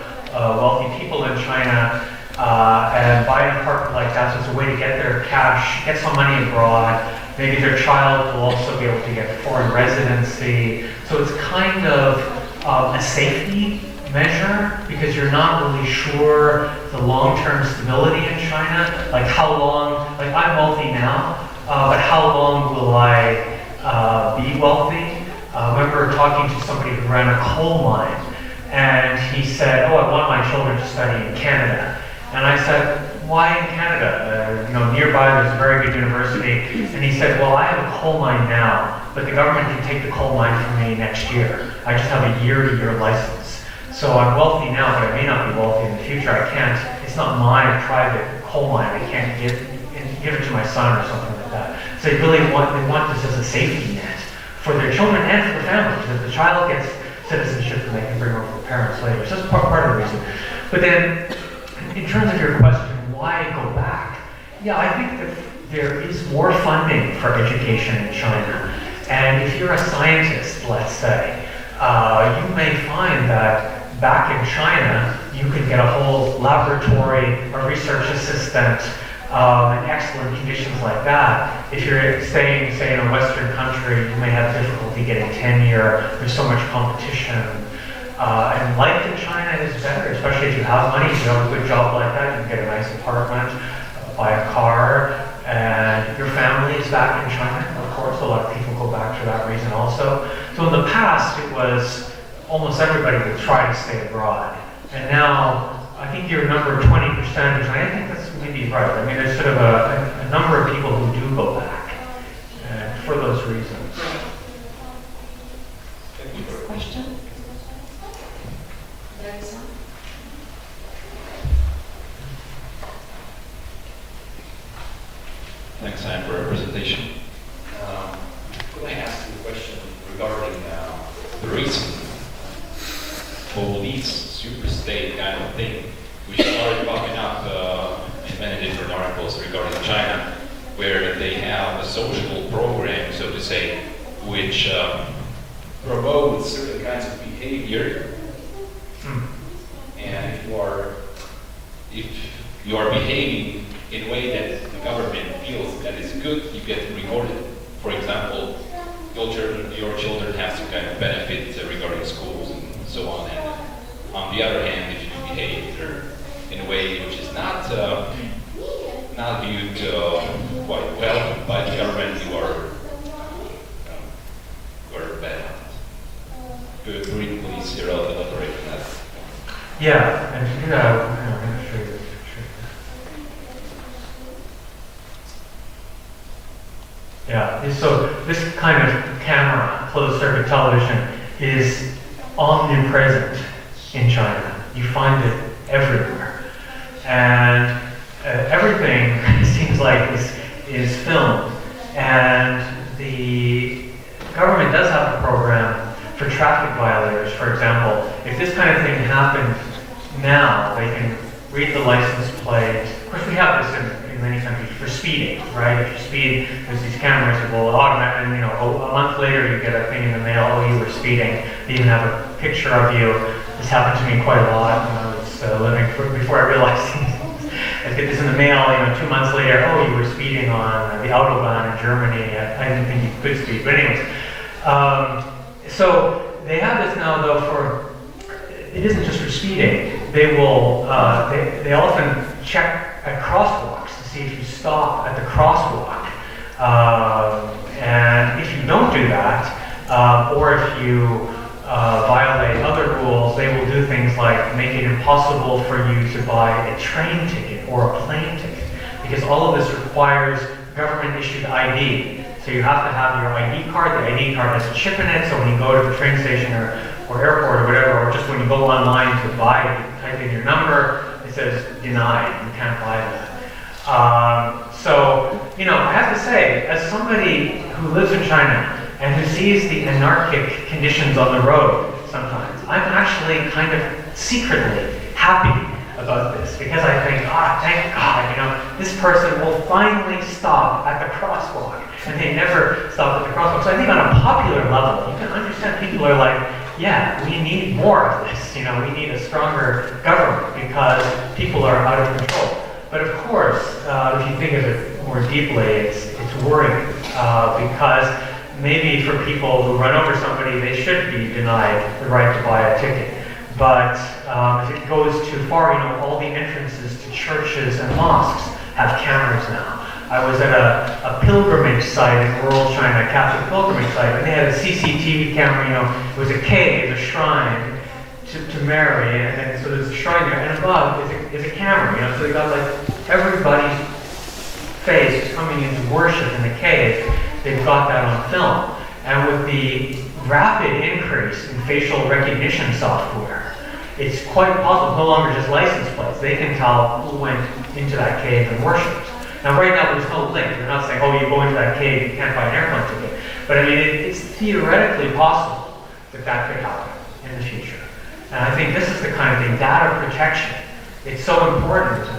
Speaker 3: wealthy people in China, and buy an apartment like that. So it's a way to get their cash, get some money abroad. Maybe their child will also be able to get foreign residency. So it's kind of a safety measure, because you're not really sure the long-term stability in China. Like how long, like I'm wealthy now, but how long will I be wealthy? I remember talking to somebody who ran a coal mine, and he said, I want my children to study in Canada. And I said, why in Canada? Nearby there's a very good university. And he said, well, I have a coal mine now, but the government can take the coal mine from me next year. I just have a year-to-year license. So I'm wealthy now, but I may not be wealthy in the future. I can't, it's not my private coal mine. I can't give it to my son or something like that. So they want this as a safety net for their children and for the families, that the child gets citizenship and they can bring over the parents later. So that's part of the reason. But then, in terms of your question, why go back? I think that there is more funding for education in China. And if you're a scientist, let's say, you may find that back in China, you could get a whole laboratory, a research assistant, and excellent conditions like that. If you're staying, say, in a Western country, you may have difficulty getting tenure. There's so much competition. And life in China is better, especially if you have money, if you have a good job like that, you can get a nice apartment, buy a car, and your family is back in China. Of course, a lot of people go back for that reason also. So in the past, it was almost everybody would try to stay abroad. And now, I think your number 20%, I think that's maybe right. I mean, there's sort of a number of people who do go back. for those reasons.
Speaker 2: Next question. There is one.
Speaker 6: Thanks, Anne, for your presentation. Could I ask you a question regarding the recent police superstate kind of thing, which started popping up in many different articles regarding China, where they have a social program, so to say, which promotes certain kinds of behavior. And if you are behaving in a way that the government feels that is good, you get rewarded. For example, your children have some kind of benefit regarding schools and so on. And on the other hand, if you behave in a way which is not viewed quite well by the government, you are bad. Could you please elaborate on that?
Speaker 3: Yeah, and to do that, I'm going to show you this picture here. Yeah, so this kind of camera, closed circuit television, is omnipresent in China. You find it everywhere. And everything seems like is filmed. And the government does have a program for traffic violators. For example, if this kind of thing happened now, they can read the license plate. Of course, we have this in many countries for speeding, right? If you speed, there's these cameras that will automatically, a month later you get a thing in the mail, oh, you were speeding. They even have a picture of you. This happened to me quite a lot when I was living before I realized things. I'd get this in the mail, 2 months later, oh, you were speeding on the autobahn in Germany. I didn't think you could speed, but anyways. So they have this now, though, it isn't just for speeding. They will, they often check at crosswalks to see if you stop at the crosswalk. And if you don't do that, or if you violate other rules, they will do things like make it impossible for you to buy a train ticket or a plane ticket, because all of this requires government-issued ID. So you have to have your ID card. The ID card has a chip in it, so when you go to the train station or airport or whatever, or just when you go online to buy it, you type in your number, it says denied, you can't buy that. So, I have to say, as somebody who lives in China and who sees the anarchic conditions on the road sometimes, I'm actually kind of secretly happy about this, because I think, thank God, this person will finally stop at the crosswalk, and they never stop at the crosswalk. So I think on a popular level, you can understand people are like, yeah, we need more of this, we need a stronger government because people are out of control. But of course, if you think of it more deeply, it's worrying, because maybe for people who run over somebody, they should be denied the right to buy a ticket. But if it goes too far, all the entrances to churches and mosques have cameras now. I was at a pilgrimage site in rural China, a Catholic pilgrimage site, and they had a CCTV camera, it was a cave, a shrine to Mary, and so there's a shrine there, and above is a camera, so they got everybody's face coming into worship in the cave, they've got that on film. And with the rapid increase in facial recognition software, it's quite possible, no longer just license plates, they can tell who went into that cave and worshipped. Now right now there's no link, they're not saying, oh, you go into that cave, you can't buy an airplane ticket. But it's theoretically possible that could happen in the future. And I think this is the kind of thing, data protection, it's so important.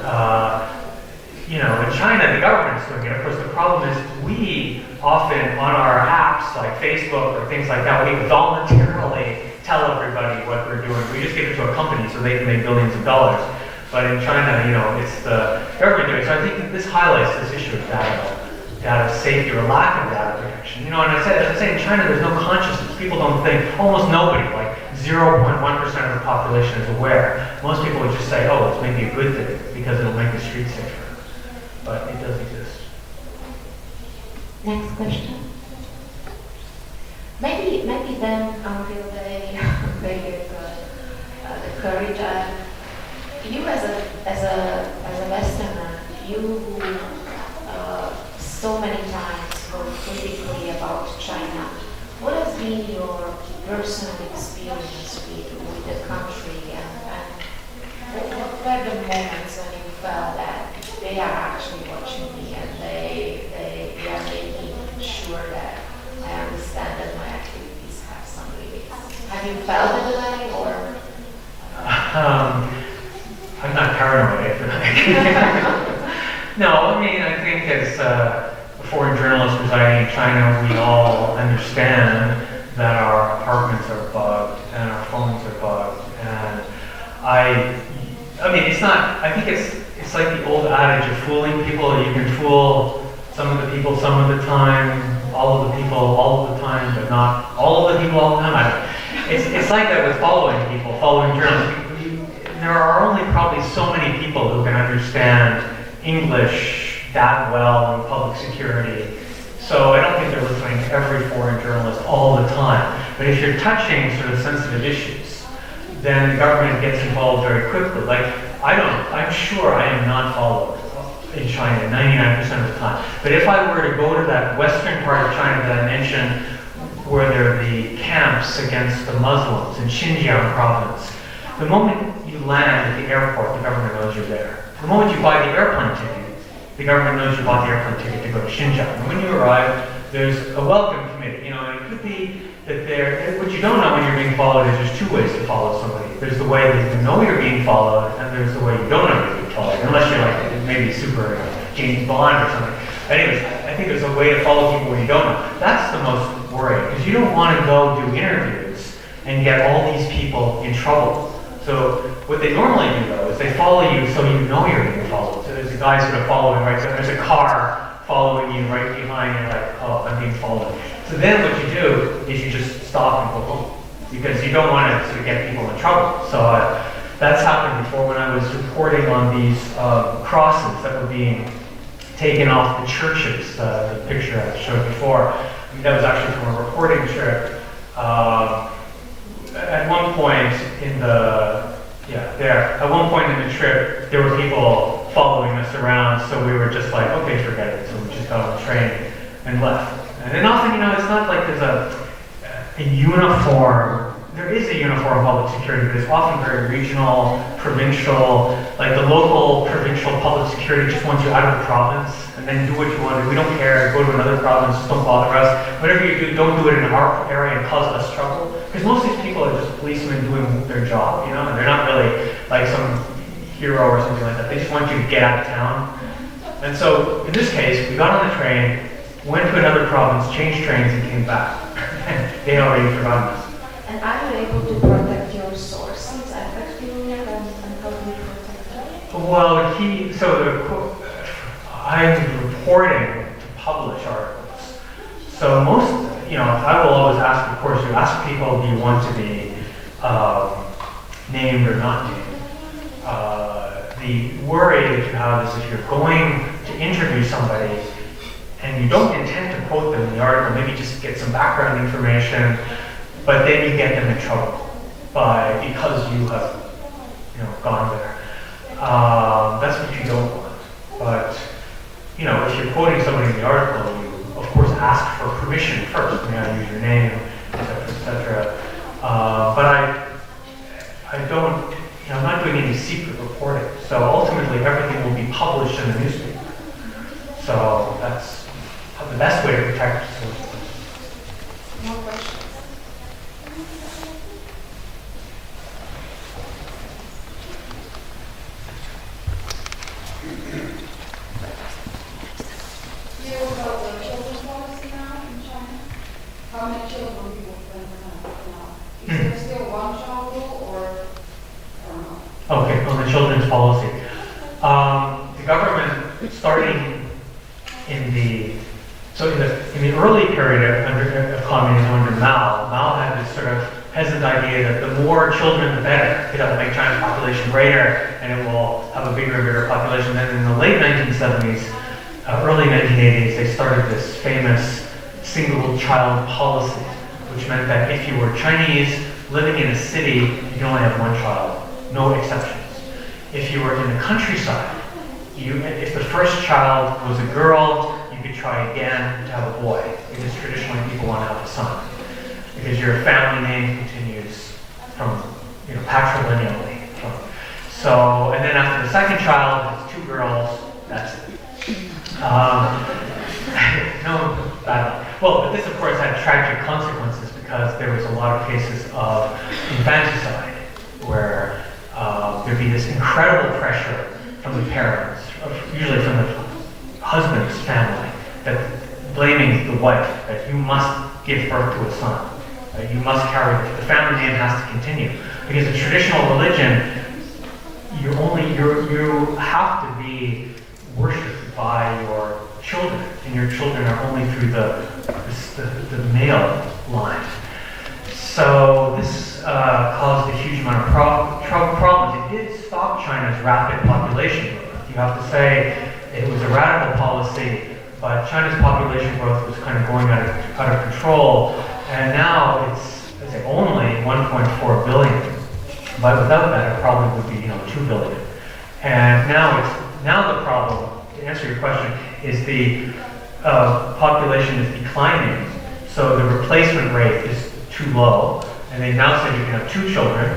Speaker 3: In China, the government's doing it. Of course, the problem is we often, on our apps like Facebook or things like that, we voluntarily tell everybody what we're doing. We just give it to a company so they can make billions of dollars. But in China, it's the government doing it. So I think that this highlights this issue of data safety or lack of data protection. And as I say, in China, there's no consciousness. People don't think, almost nobody, 0.1% of the population is aware. Most people would just say, oh, it's maybe a good thing because it'll make the streets safer. But it does exist.
Speaker 2: Next question. Maybe then until they get the courage. You as a Westerner, you so many times spoke critically about China. What has been your personal experience with the country, and what were the moments when you felt that they are actually watching me and they are making sure that I understand that my activities have some limits? Have you felt it way, or?
Speaker 3: I'm not paranoid, I think. No, I mean, I think as a foreign journalist residing in China, we all understand that our apartments are bugged and our phones are bugged. And I mean, it's not, I think it's like the old adage of fooling people. You can fool some of the people some of the time, all of the people all of the time, but not all of the people all the time. It's like that with following people, following journalists. There are only probably so many people who can understand English that well in public security. So I don't think they're listening to every foreign journalist all the time. But if you're touching sort of sensitive issues, then the government gets involved very quickly. Like, I'm sure I am not followed in China 99% of the time. But if I were to go to that western part of China that I mentioned, where there are the camps against the Muslims in Xinjiang province, the moment you land at the airport, the government knows you're there. The moment you buy the airplane ticket, the government knows you bought the airplane ticket to go to Xinjiang. And when you arrive, there's a welcome committee. You know, it could be that what you don't know when you're being followed is there's two ways to follow somebody. There's the way that you know you're being followed, and there's the way you don't know you're being followed, unless you're like maybe super James Bond or something. Anyways, I think there's a way to follow people when you don't know. That's the most worrying, because you don't want to go do interviews and get all these people in trouble. So what they normally do, though, is they follow you so you know you're being followed. So there's a guy sort of following, right? So there's a car following you right behind, and you're like, oh, I'm being followed. So then what you do is you just stop and go home, because you don't want to sort of get people in trouble. So that's happened before when I was reporting on these crosses that were being taken off the churches, the picture I showed before. I mean, that was actually from a reporting trip. At one point in the trip, there were people following us around, so we were just like, okay, forget it. So we just got on the train and left. And then often, you know, it's not like there's a uniform, there is a uniform public security, but it's often very regional, provincial, like the local provincial public security just wants you out of the province, and then do what you want to do. We don't care, go to another province, don't bother us. Whatever you do, don't do it in our area and cause us trouble. Because most of these people are just policemen doing their job, you know, and they're not really like some hero or something like that. They just want you to get out of town. And so, in this case, we got on the train, went to another province, changed trains, and came back. They had already forgotten us.
Speaker 2: And are you able to protect your sources effectively, and how do you protect them?
Speaker 3: Well, I'm reporting to publish articles. So most, you know, I will always ask, of course, you ask people, do you want to be named or not named? The worry that you have is if you're going to interview somebody and you don't intend to quote them in the article, maybe just get some background information, but then you get them in trouble because you have, you know, gone there. That's what you don't want. But, you know, if you're quoting somebody in the article, you of course ask for permission first. May I use your name, etc., etc. But I don't, you know, I'm not doing any secret reporting. So ultimately, everything will be published in the newspaper. So that's the best way to protect yourself.
Speaker 2: More questions?
Speaker 4: Do you know about the children's policy now in China? How many children people spend now? Is there still one child rule or not?
Speaker 3: Okay, on the children's policy. The government, starting in the early period of communism under Mao had this sort of peasant idea that the more children, the better. It'll make China's population greater, and it will have a bigger and bigger population. Then in the late 1970s, early 1980s, they started this famous single-child policy, which meant that if you were Chinese living in a city, you can only have one child, no exceptions. If you were in the countryside, if the first child was a girl, you could try again to have a boy, because traditionally people want to have a son, because your family name continues from, patrilineally. So, and then after the second child, it's 2 girls, that's it. Well, but this of course had tragic consequences because there was a lot of cases of infanticide where there'd be this incredible pressure from the parents, usually from the husband's family, that blaming the wife that you must give birth to a son, that you must carry the family name has to continue, because in traditional religion you have to be worshipped by your children, and your children are only through the male line. So this caused a huge amount of problems. It did stop China's rapid population growth. You have to say it was a radical policy, but China's population growth was kind of going out of control, and now it's only 1.4 billion. But without that, it probably would be 2 billion. And now the problem, to answer your question, is the population is declining, so the replacement rate is too low, and they now said you can have 2 children,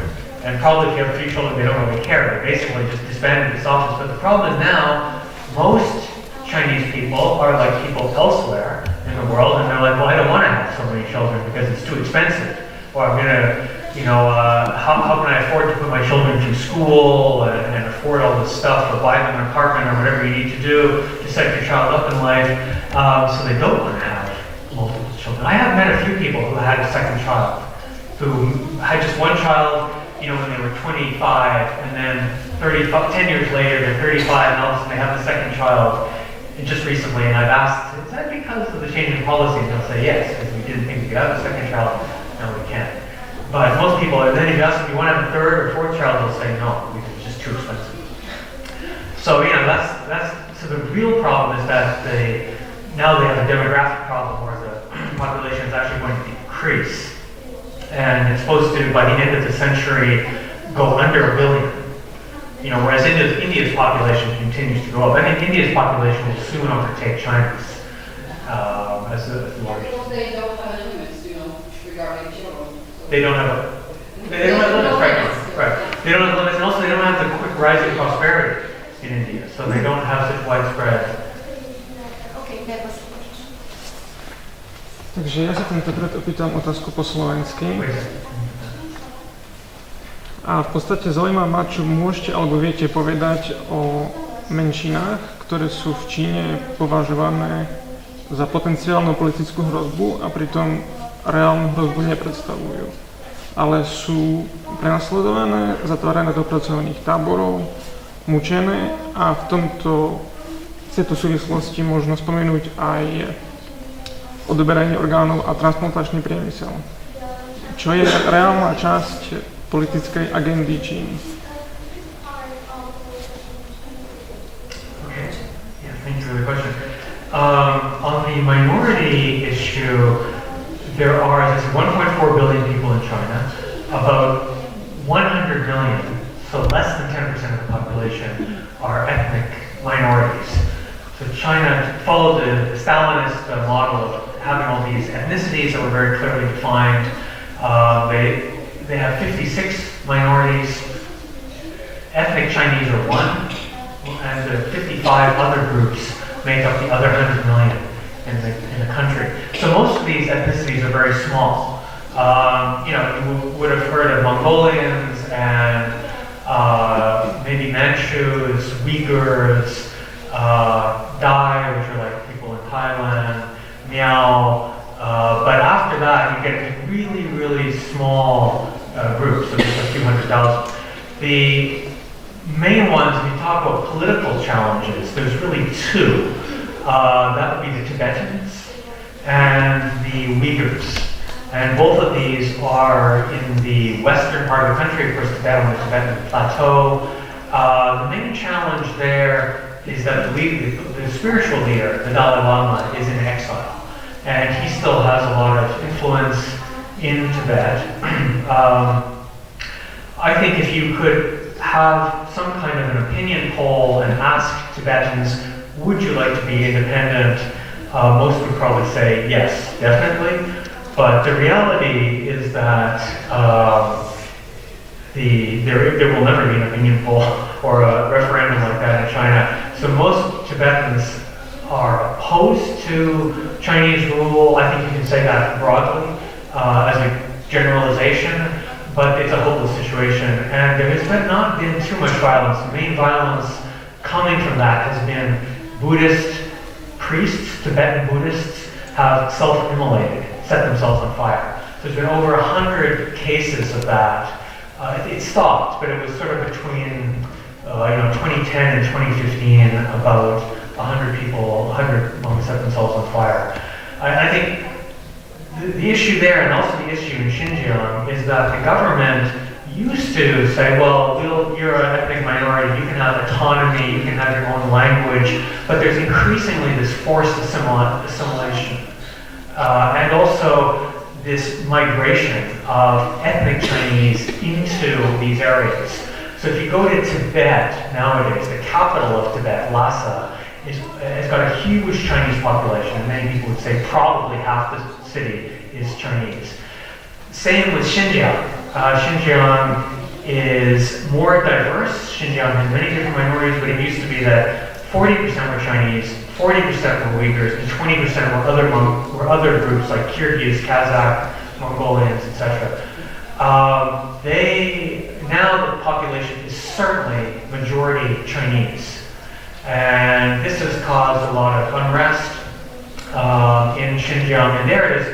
Speaker 3: and probably if you have 3 children, they don't really care. They basically just disbanded this office. But the problem is now, most Chinese people are like people elsewhere in the world, and they're like, well, I don't want to have so many children because it's too expensive, or I'm gonna, how can I afford to put my children through school and afford all this stuff, or buy them an apartment, or whatever you need to do to set your child up in life, so they don't want to have multiple children. I have met a few people who had a second child, who had just one child, when they were 25, and then 10 years later, they're 35, and all of a sudden they have the second child, and just recently, and I've asked, is that because of the change in policy? And they'll say, yes, because we didn't think we could have a second child, now we can. But most people, and then if you ask if you want to have a 3rd or 4th child, they'll say no, because it's just too expensive. So, so the real problem is that now they have a demographic problem where the population is actually going to decrease. And it's supposed to, by the end of the century, go under 1 billion. Whereas India's population continues to go up. I think India's population will soon overtake China's as the largest.
Speaker 4: Because they don't have limits, regarding children.
Speaker 3: They don't have limits, right? They don't have limits, and also they don't have the quick rise in prosperity in India, so they don't have such widespread.
Speaker 2: Okay, that was.
Speaker 7: Takže ja sa tentokrát opýtam otázku po slovensky. A v podstate zaujíma ma, čo môžete alebo viete povedať o menšinách, ktoré sú v Číne považované za potenciálnu politickú hrozbu a pritom reálnu hrozbu nepredstavujú. Ale sú prenasledované, zatvárané do pracovných táborov, mučené a v tejto súvislosti možno spomenúť aj odoberanie orgánov a transplantačný priemysel. Čo je reálna časť politickej agendy Číny?
Speaker 3: Okay. Yeah, thank you for the question. On the minority issue, there are, as I said, 1.4 billion people in China. About 100 million, so less than 10% of the population, are ethnic minorities. So China followed the Stalinist model of having all these ethnicities that were very clearly defined. They have 56 minorities. Ethnic Chinese are 1, and the 55 other groups make up the other 100 million in the country. So most of these ethnicities are very small. You would have heard of Mongolians and maybe Manchus, Uyghurs, Dai, which are like people in Thailand, Miao, but after that you get really, really small groups, so just a few 100,000. The main ones, when you talk about political challenges, there's really 2. That would be the Tibetans and the Uyghurs. And both of these are in the western part of the country, of course, Tibet on the Tibetan plateau. The main challenge there is that the spiritual leader, the Dalai Lama, is in exile. And he still has a lot of influence in Tibet. I think if you could have some kind of an opinion poll and ask Tibetans, would you like to be independent? most would probably say yes, definitely. But the reality is that there will never be an opinion poll or a referendum like that in China. So most Tibetans are opposed to Chinese rule. I think you can say that broadly as a generalization, but it's a hopeless situation. And there has not been too much violence. The main violence coming from that has been Buddhist priests, Tibetan Buddhists, have self-immolated, set themselves on fire. So there's been over 100 cases of that. It stopped, but it was sort of between 2010 and 2015, about 100 people, 100 monks set themselves on fire. I think the issue there, and also the issue in Xinjiang, is that the government used to say, well, you're an ethnic minority, you can have autonomy, you can have your own language, but there's increasingly this forced assimilation. And also this migration of ethnic Chinese into these areas. So if you go to Tibet nowadays, the capital of Tibet, Lhasa, has got a huge Chinese population, and many people would say probably half the city is Chinese. Same with Xinjiang. Xinjiang is more diverse. Xinjiang has many different minorities, but it used to be that 40% were Chinese, 40% were Uyghurs, and 20% were other groups like Kyrgyz, Kazakh, Mongolians, etc. Now the population is certainly majority Chinese. And this has caused a lot of unrest in Xinjiang, and there it has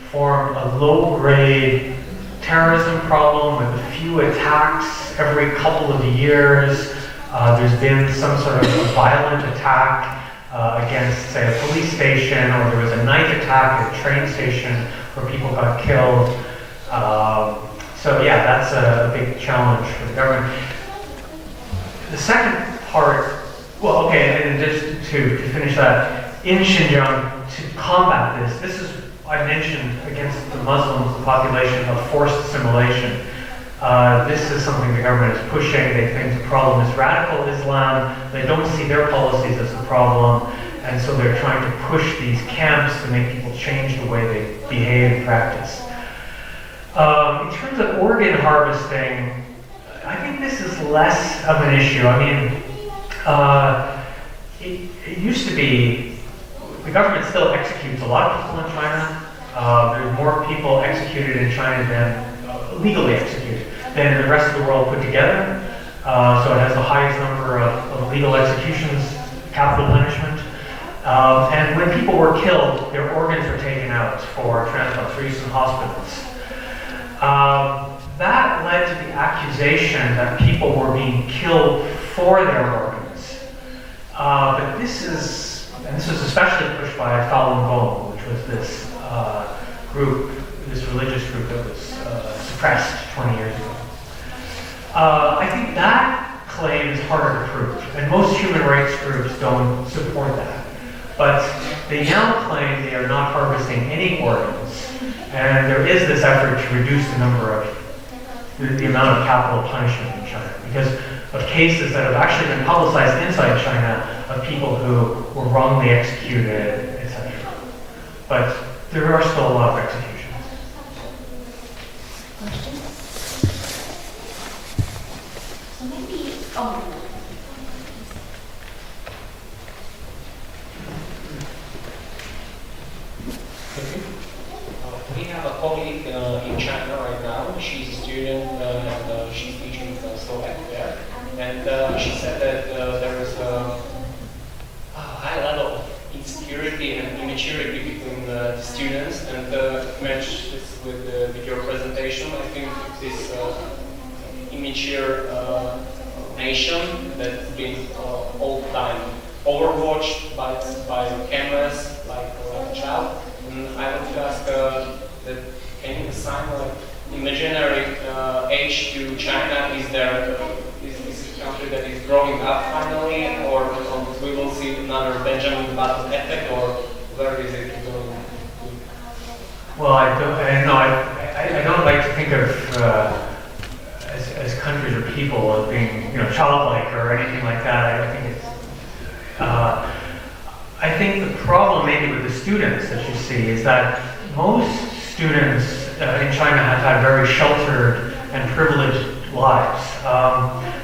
Speaker 3: formed a low-grade terrorism problem with a few attacks every couple of years. There's been some sort of violent attack against, say, a police station, or there was a night attack at a train station where people got killed. So yeah, that's a big challenge for the government. The second part, well, okay, and just to finish that, in Xinjiang, to combat this is, I mentioned, against the Muslims, the population of forced assimilation. This is something the government is pushing. They think the problem is radical Islam. They don't see their policies as the problem, and so they're trying to push these camps to make people change the way they behave and practice. In terms of organ harvesting, I think this is less of an issue. I mean, it used to be, the government still executes a lot of people in China. There's more people executed in China than legally executed than in the rest of the world put together. So it has the highest number of legal executions, capital punishment. And when people were killed, their organs were taken out for transplant through some hospitals. That led to the accusation that people were being killed for their organs. But this was especially pushed by Falun Gong, which was this group, this religious group that was suppressed 20 years ago. I think that claim is harder to prove, and most human rights groups don't support that. But they now claim they are not harvesting any organs, and there is this effort to reduce the number of the amount of capital punishment in China because of cases that have actually been publicized inside China of people who were wrongly executed, etc. But there are still a lot of executions.
Speaker 2: Questions? So maybe,
Speaker 8: We have a colleague in China right now. She's a student and she's teaching Slovak there. And she said that there is a high level of insecurity and immaturity between the students. And match this with your presentation. I think this immature nation that's been all the time overwatched by cameras like a child. And I want to ask that can you assign like imaginary age to China? Is there is this a country that is growing up finally, or we will see another Benjamin Button effect, or where is it going?
Speaker 3: Well, I don't like to think of as countries or people as being childlike or anything like that. I think it's I think the problem maybe with the students that you see is that most students in China have had very sheltered and privileged lives.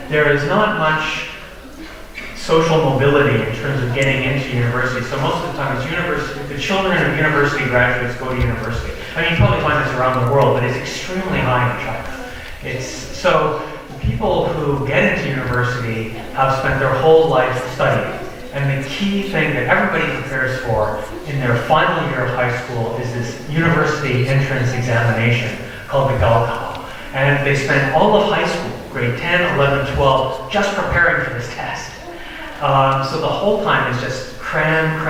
Speaker 3: There is not much social mobility in terms of getting into university. So most of the time it's university, the children of university graduates go to university. I mean, you probably find this around the world, but it's extremely high in China. So people who get into university have spent their whole life studying. And the key thing that everybody prepares for in their final year of high school is this university entrance examination called the Gaokao. And they spend all of high school, grade 10, 11, 12, just preparing for this test. So the whole time is just cram to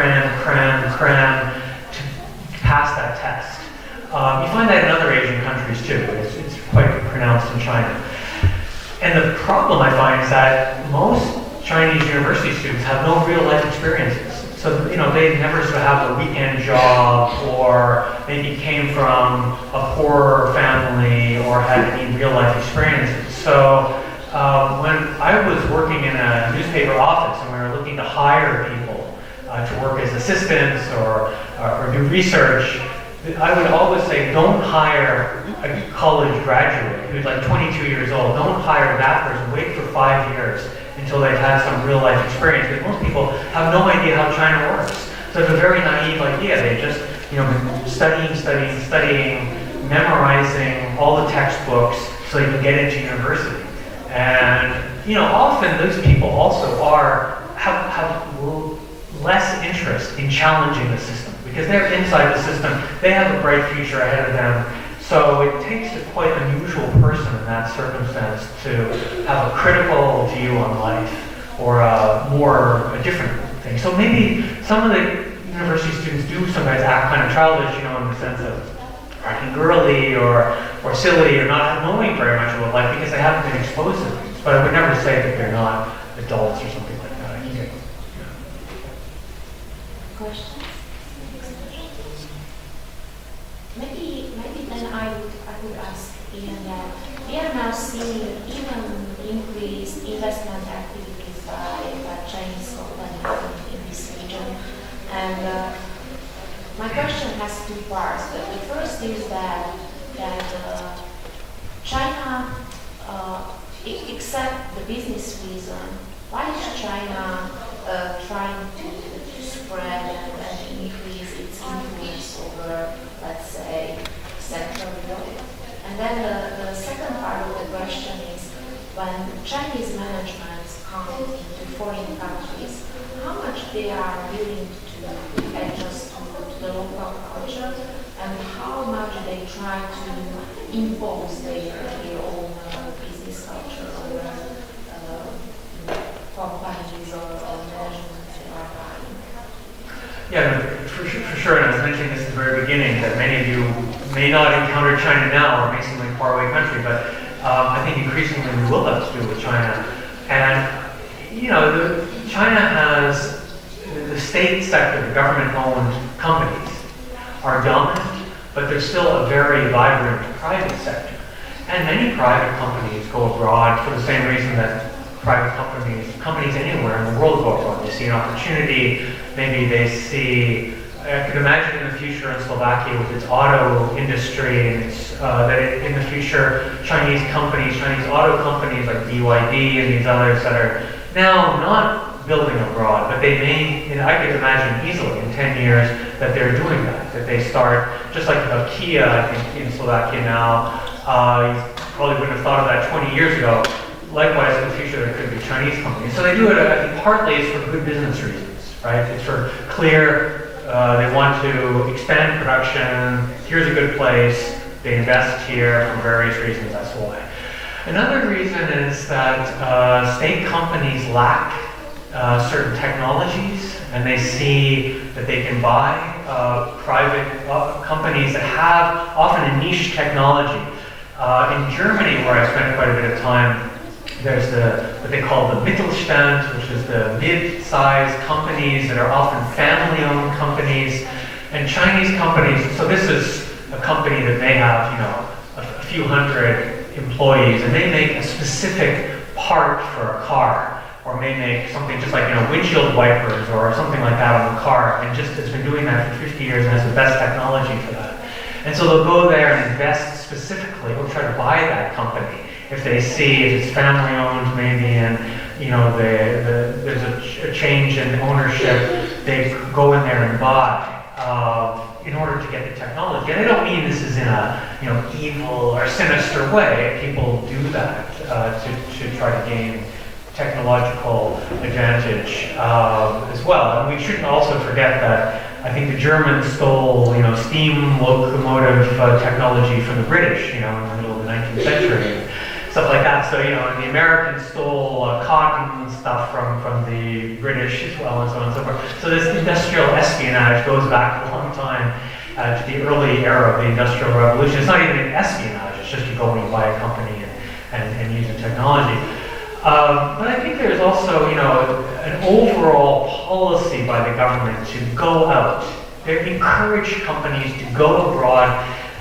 Speaker 3: pass that test. You find that in other Asian countries too, but it's quite pronounced in China. And the problem I find is that most Chinese university students have no real life experiences. So, they never sort of have a weekend job, or maybe came from a poorer family, or had any real life experiences. So, when I was working in a newspaper office and we were looking to hire people to work as assistants or do research, I would always say, don't hire a college graduate who's like 22 years old. Don't hire that person. Wait for 5 years until they've had some real life experience, because most people have no idea how China works. So it's a very naive idea. They just, been studying, memorizing all the textbooks so they can get into university. And, often those people also have less interest in challenging the system, because they're inside the system. They have a bright future ahead of them. So it takes a quite unusual person in that circumstance to have a critical view on life, or a different thing. So maybe some of the university students do sometimes act kind of childish, in the sense of acting girly or silly, or not knowing very much about life because they haven't been exposed to things. But I would never say that they're not adults or something like that.
Speaker 2: Questions? Maybe then I would ask Ian that we are now seeing even increased investment activities by Chinese companies in this region. And my question has two parts. The first is that China, except the business reason, why is China trying to spread and increase its influence over, let's say, Central Europe? And then the second part of the question is, when Chinese management come into foreign countries, how much they are willing to adjust to the local culture, and how much they try to impose their own business culture over companies or management they are buying.
Speaker 3: Yeah, for sure, and I was mentioning this at the very beginning, that many of you may not encounter China now, or may seem like a faraway country, but I think increasingly we will have to do with China. And, China has the state sector, the government-owned companies are dominant, but there's still a very vibrant private sector. And many private companies go abroad for the same reason that private companies anywhere in the world go abroad. They see an opportunity, maybe they see, I could imagine in the future in Slovakia with its auto industry, and in the future Chinese auto companies like BYD and these others that are now not building abroad, but they may, I could imagine easily in 10 years that they're doing that they start, just like Kia, I think, in Slovakia now. You probably wouldn't have thought of that 20 years ago. Likewise, in the future, there could be Chinese companies. So they do it, I think, partly it's for good business reasons, right? It's for clear, they want to expand production, here's a good place, they invest here for various reasons, that's why. Another reason is that state companies lack certain technologies, and they see that they can buy private companies that have often a niche technology. In Germany, where I spent quite a bit of time, there's what they call the Mittelstand, which is the mid-sized companies that are often family-owned companies, and Chinese companies. So this is a company that may have, a few hundred employees, and they make a specific part for a car or may make something just like, windshield wipers or something like that on the car, and just has been doing that for 50 years and has the best technology for that. And so they'll go there and invest specifically, or try to buy that company. If they see if it's family owned maybe, and there's a change in ownership, they go in there and buy in order to get the technology. And I don't mean this is in a evil or sinister way. People do that to try to gain technological advantage as well. And we shouldn't also forget that I think the Germans stole, steam locomotive technology from the British, in the middle of the 19th century, stuff like that. So, and the Americans stole cotton stuff from the British as well, and so on and so forth. So this industrial espionage goes back a long time to the early era of the Industrial Revolution. It's not even an espionage; it's just you go and you buy a company and use the technology. But I think there's also, an overall policy by the government to go out. They encourage companies to go abroad,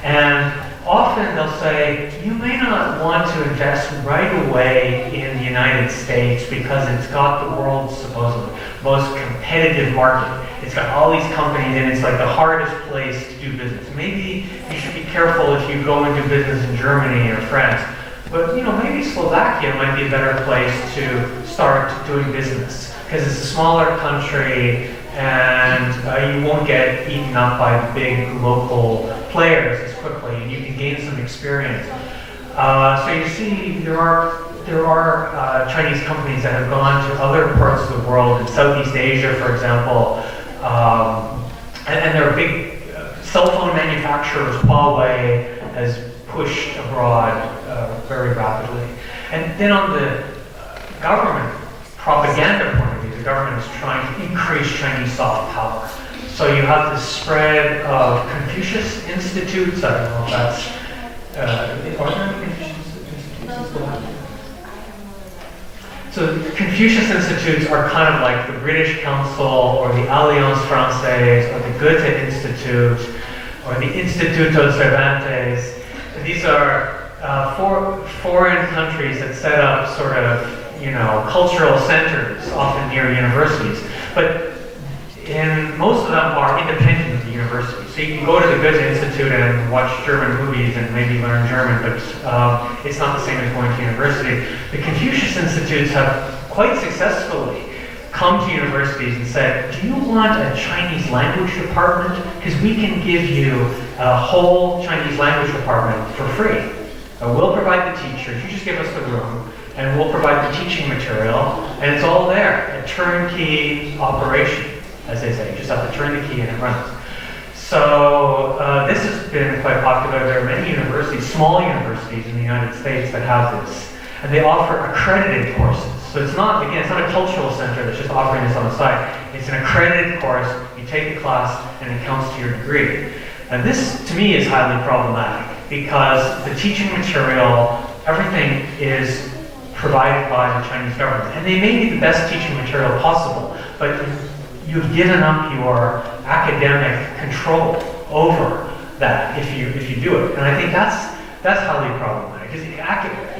Speaker 3: and often they'll say, you may not want to invest right away in the United States because it's got the world's supposedly most competitive market. It's got all these companies, and it's like the hardest place to do business. Maybe you should be careful if you go and do business in Germany or France. But maybe Slovakia might be a better place to start doing business because it's a smaller country and you won't get eaten up by the big local players as quickly, and you can gain some experience. So you see, there are Chinese companies that have gone to other parts of the world, in Southeast Asia, for example, and there are big cell phone manufacturers. Huawei has pushed abroad very rapidly. And then on the government propaganda point of view, the government is trying to increase Chinese soft power. So you have this spread of Confucius Institutes. I don't know if that's... are there any Confucius Institutes? So Confucius Institutes are kind of like the British Council or the Alliance Française or the Goethe Institute or the Instituto Cervantes. These are foreign countries that set up sort of, cultural centers, often near universities. But most of them are independent of the university. So you can go to the Goethe Institute and watch German movies and maybe learn German, but it's not the same as going to university. The Confucius Institutes have quite successfully come to universities and said, do you want a Chinese language department? Because we can give you a whole Chinese language department for free. We'll provide the teachers, you just give us the room, and we'll provide the teaching material, and it's all there. A turnkey operation, as they say. You just have to turn the key and it runs. So this has been quite popular. There are many universities, small universities in the United States that have this, and they offer accredited courses. So it's not a cultural center that's just offering this on the side. It's an accredited course. You take the class, and it counts to your degree. And this, to me, is highly problematic because the teaching material, everything is provided by the Chinese government. And they may be the best teaching material possible, but you've given up your academic control over that if you do it. And I think that's highly problematic. Because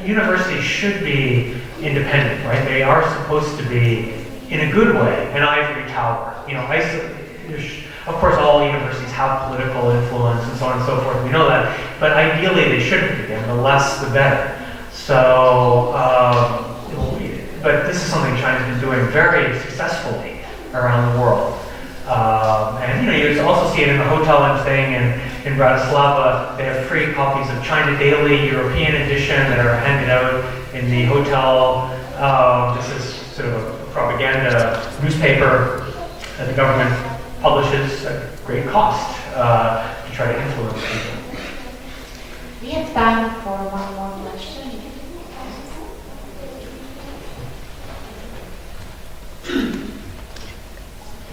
Speaker 3: universities should be independent, right? They are supposed to be, in a good way, an ivory tower. Of course, all universities have political influence and so on and so forth. We know that, but ideally they shouldn't be, and the less the better. So, but this is something China's been doing very successfully around the world. And you also see it in the hotel I'm staying in Bratislava. They have free copies of China Daily European edition that are handed out in the hotel. This is sort of a propaganda newspaper that the government publishes at great cost to try to influence people.
Speaker 2: We have time for one more question.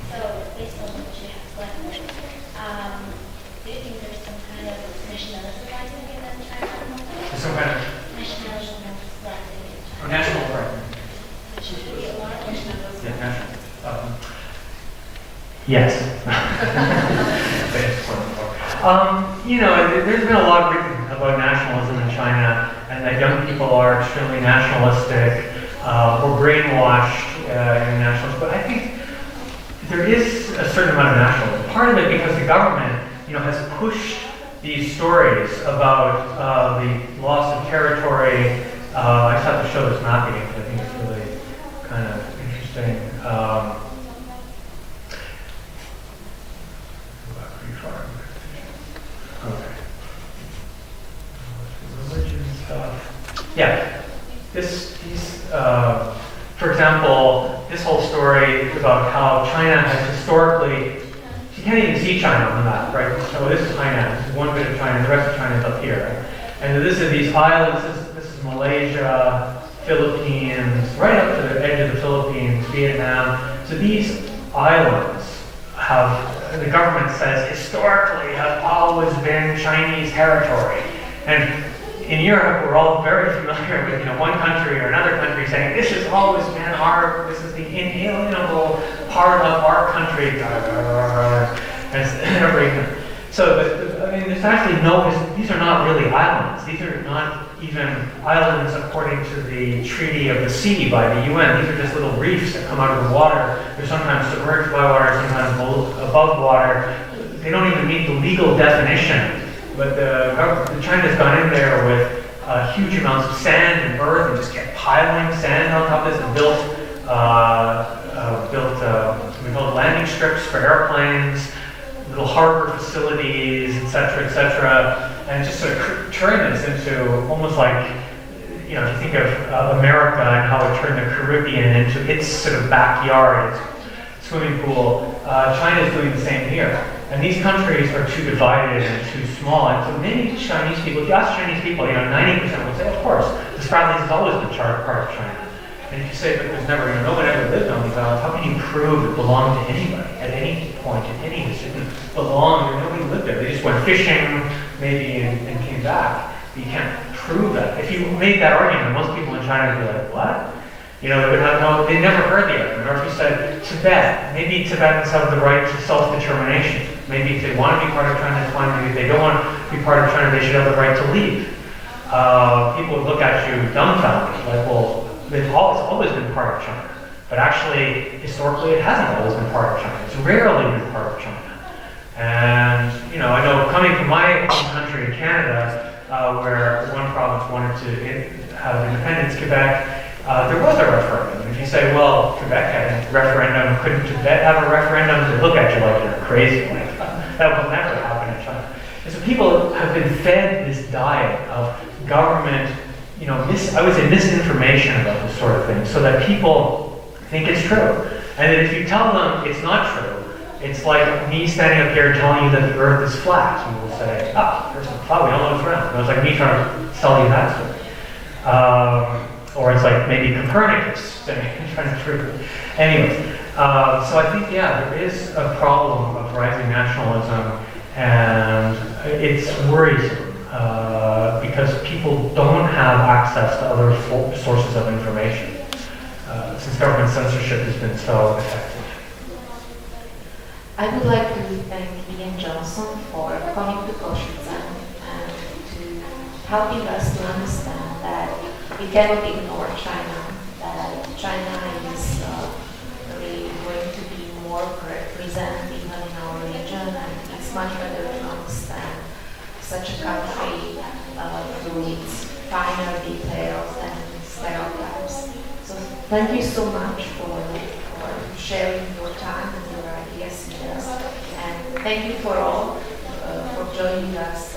Speaker 9: So, based on what you have collected, do you think there's some kind of nationalism rising in China?
Speaker 3: There's some kind of
Speaker 9: Nationalism rising in China.
Speaker 3: national pride.
Speaker 9: Should there be a lot of nationalism?
Speaker 3: Yeah, national. Yes. There's been a lot written about nationalism in China, and that young people are extremely nationalistic. or brainwashed in nationalism. But I think there is a certain amount of nationalism. Part of it because the government, has pushed these stories about the loss of territory. I just have to show this mapping because I think it's really kind of interesting. Go back pretty far. Okay. Religion stuff. Yeah. For example, this whole story is about how China has historically, you can't even see China on the map, right? So this is Hainan, this is one bit of China, and the rest of China is up here. Right? And this is these islands, this is Malaysia, Philippines, right up to the edge of the Philippines, Vietnam. So these islands have, the government says, historically have always been Chinese territory. And in Europe, we're all very familiar with one country or another country saying, this has always been this is the inalienable part of our country. So, there's actually these are not really islands. These are not even islands according to the Treaty of the Sea by the UN. These are just little reefs that come out of the water. They're sometimes submerged by water, sometimes above water. They don't even meet the legal definition. But China's gone in there with huge amounts of sand and earth and just kept piling sand on top of this and built landing strips for airplanes, little harbor facilities, etc., and just sort of turned this into almost like, if you think of America and how it turned the Caribbean into its sort of backyard, its swimming pool. China is doing the same here. And these countries are too divided and too small. And so many Chinese people, if you ask Chinese people, 90% will say, of course, the Spratleys has always been part of China. And if you say, but there's never, no one ever lived on these islands, how can you prove it belonged to anybody at any point in any history? It didn't belong, nobody lived there. They just went fishing, maybe, and came back. But you can't prove that. If you made that argument, most people in China would be like, what? They would have they never heard the argument. Or if you said, Tibet, maybe Tibetans have the right to self-determination. Maybe if they want to be part of China, it's fine. Maybe if they don't want to be part of China, they should have the right to leave. People would look at you dumbfounded, like, well, it's always been part of China. But actually, historically, it hasn't always been part of China. It's rarely been part of China. And, I know coming from my home country in Canada, where one province wanted to have independence, Quebec, there was a referendum. If you say, well, Quebec had a referendum, couldn't Tibet have a referendum? They look at you like you're crazy. Like, that will never happen in China. And so people have been fed this diet of government, I would say misinformation about this sort of thing, so that people think it's true. And that if you tell them it's not true, it's like me standing up here telling you that the earth is flat. You will say, the earth is flat, we all know it's round. It was like me trying to sell you that story. Or it's like maybe Copernicus trying to prove it. Anyways, so I think, there is a problem of rising nationalism, and it's worrisome because people don't have access to other sources of information since government censorship has been so effective.
Speaker 2: I would like to thank Ian Johnson for coming to Košiciach and to helping us to understand that we cannot ignore China, that China is really going to be more present even in our region, and it's much better to understand such a country through its finer details and stereotypes. So thank you so much for sharing your time and your ideas with us, and thank you for all for joining us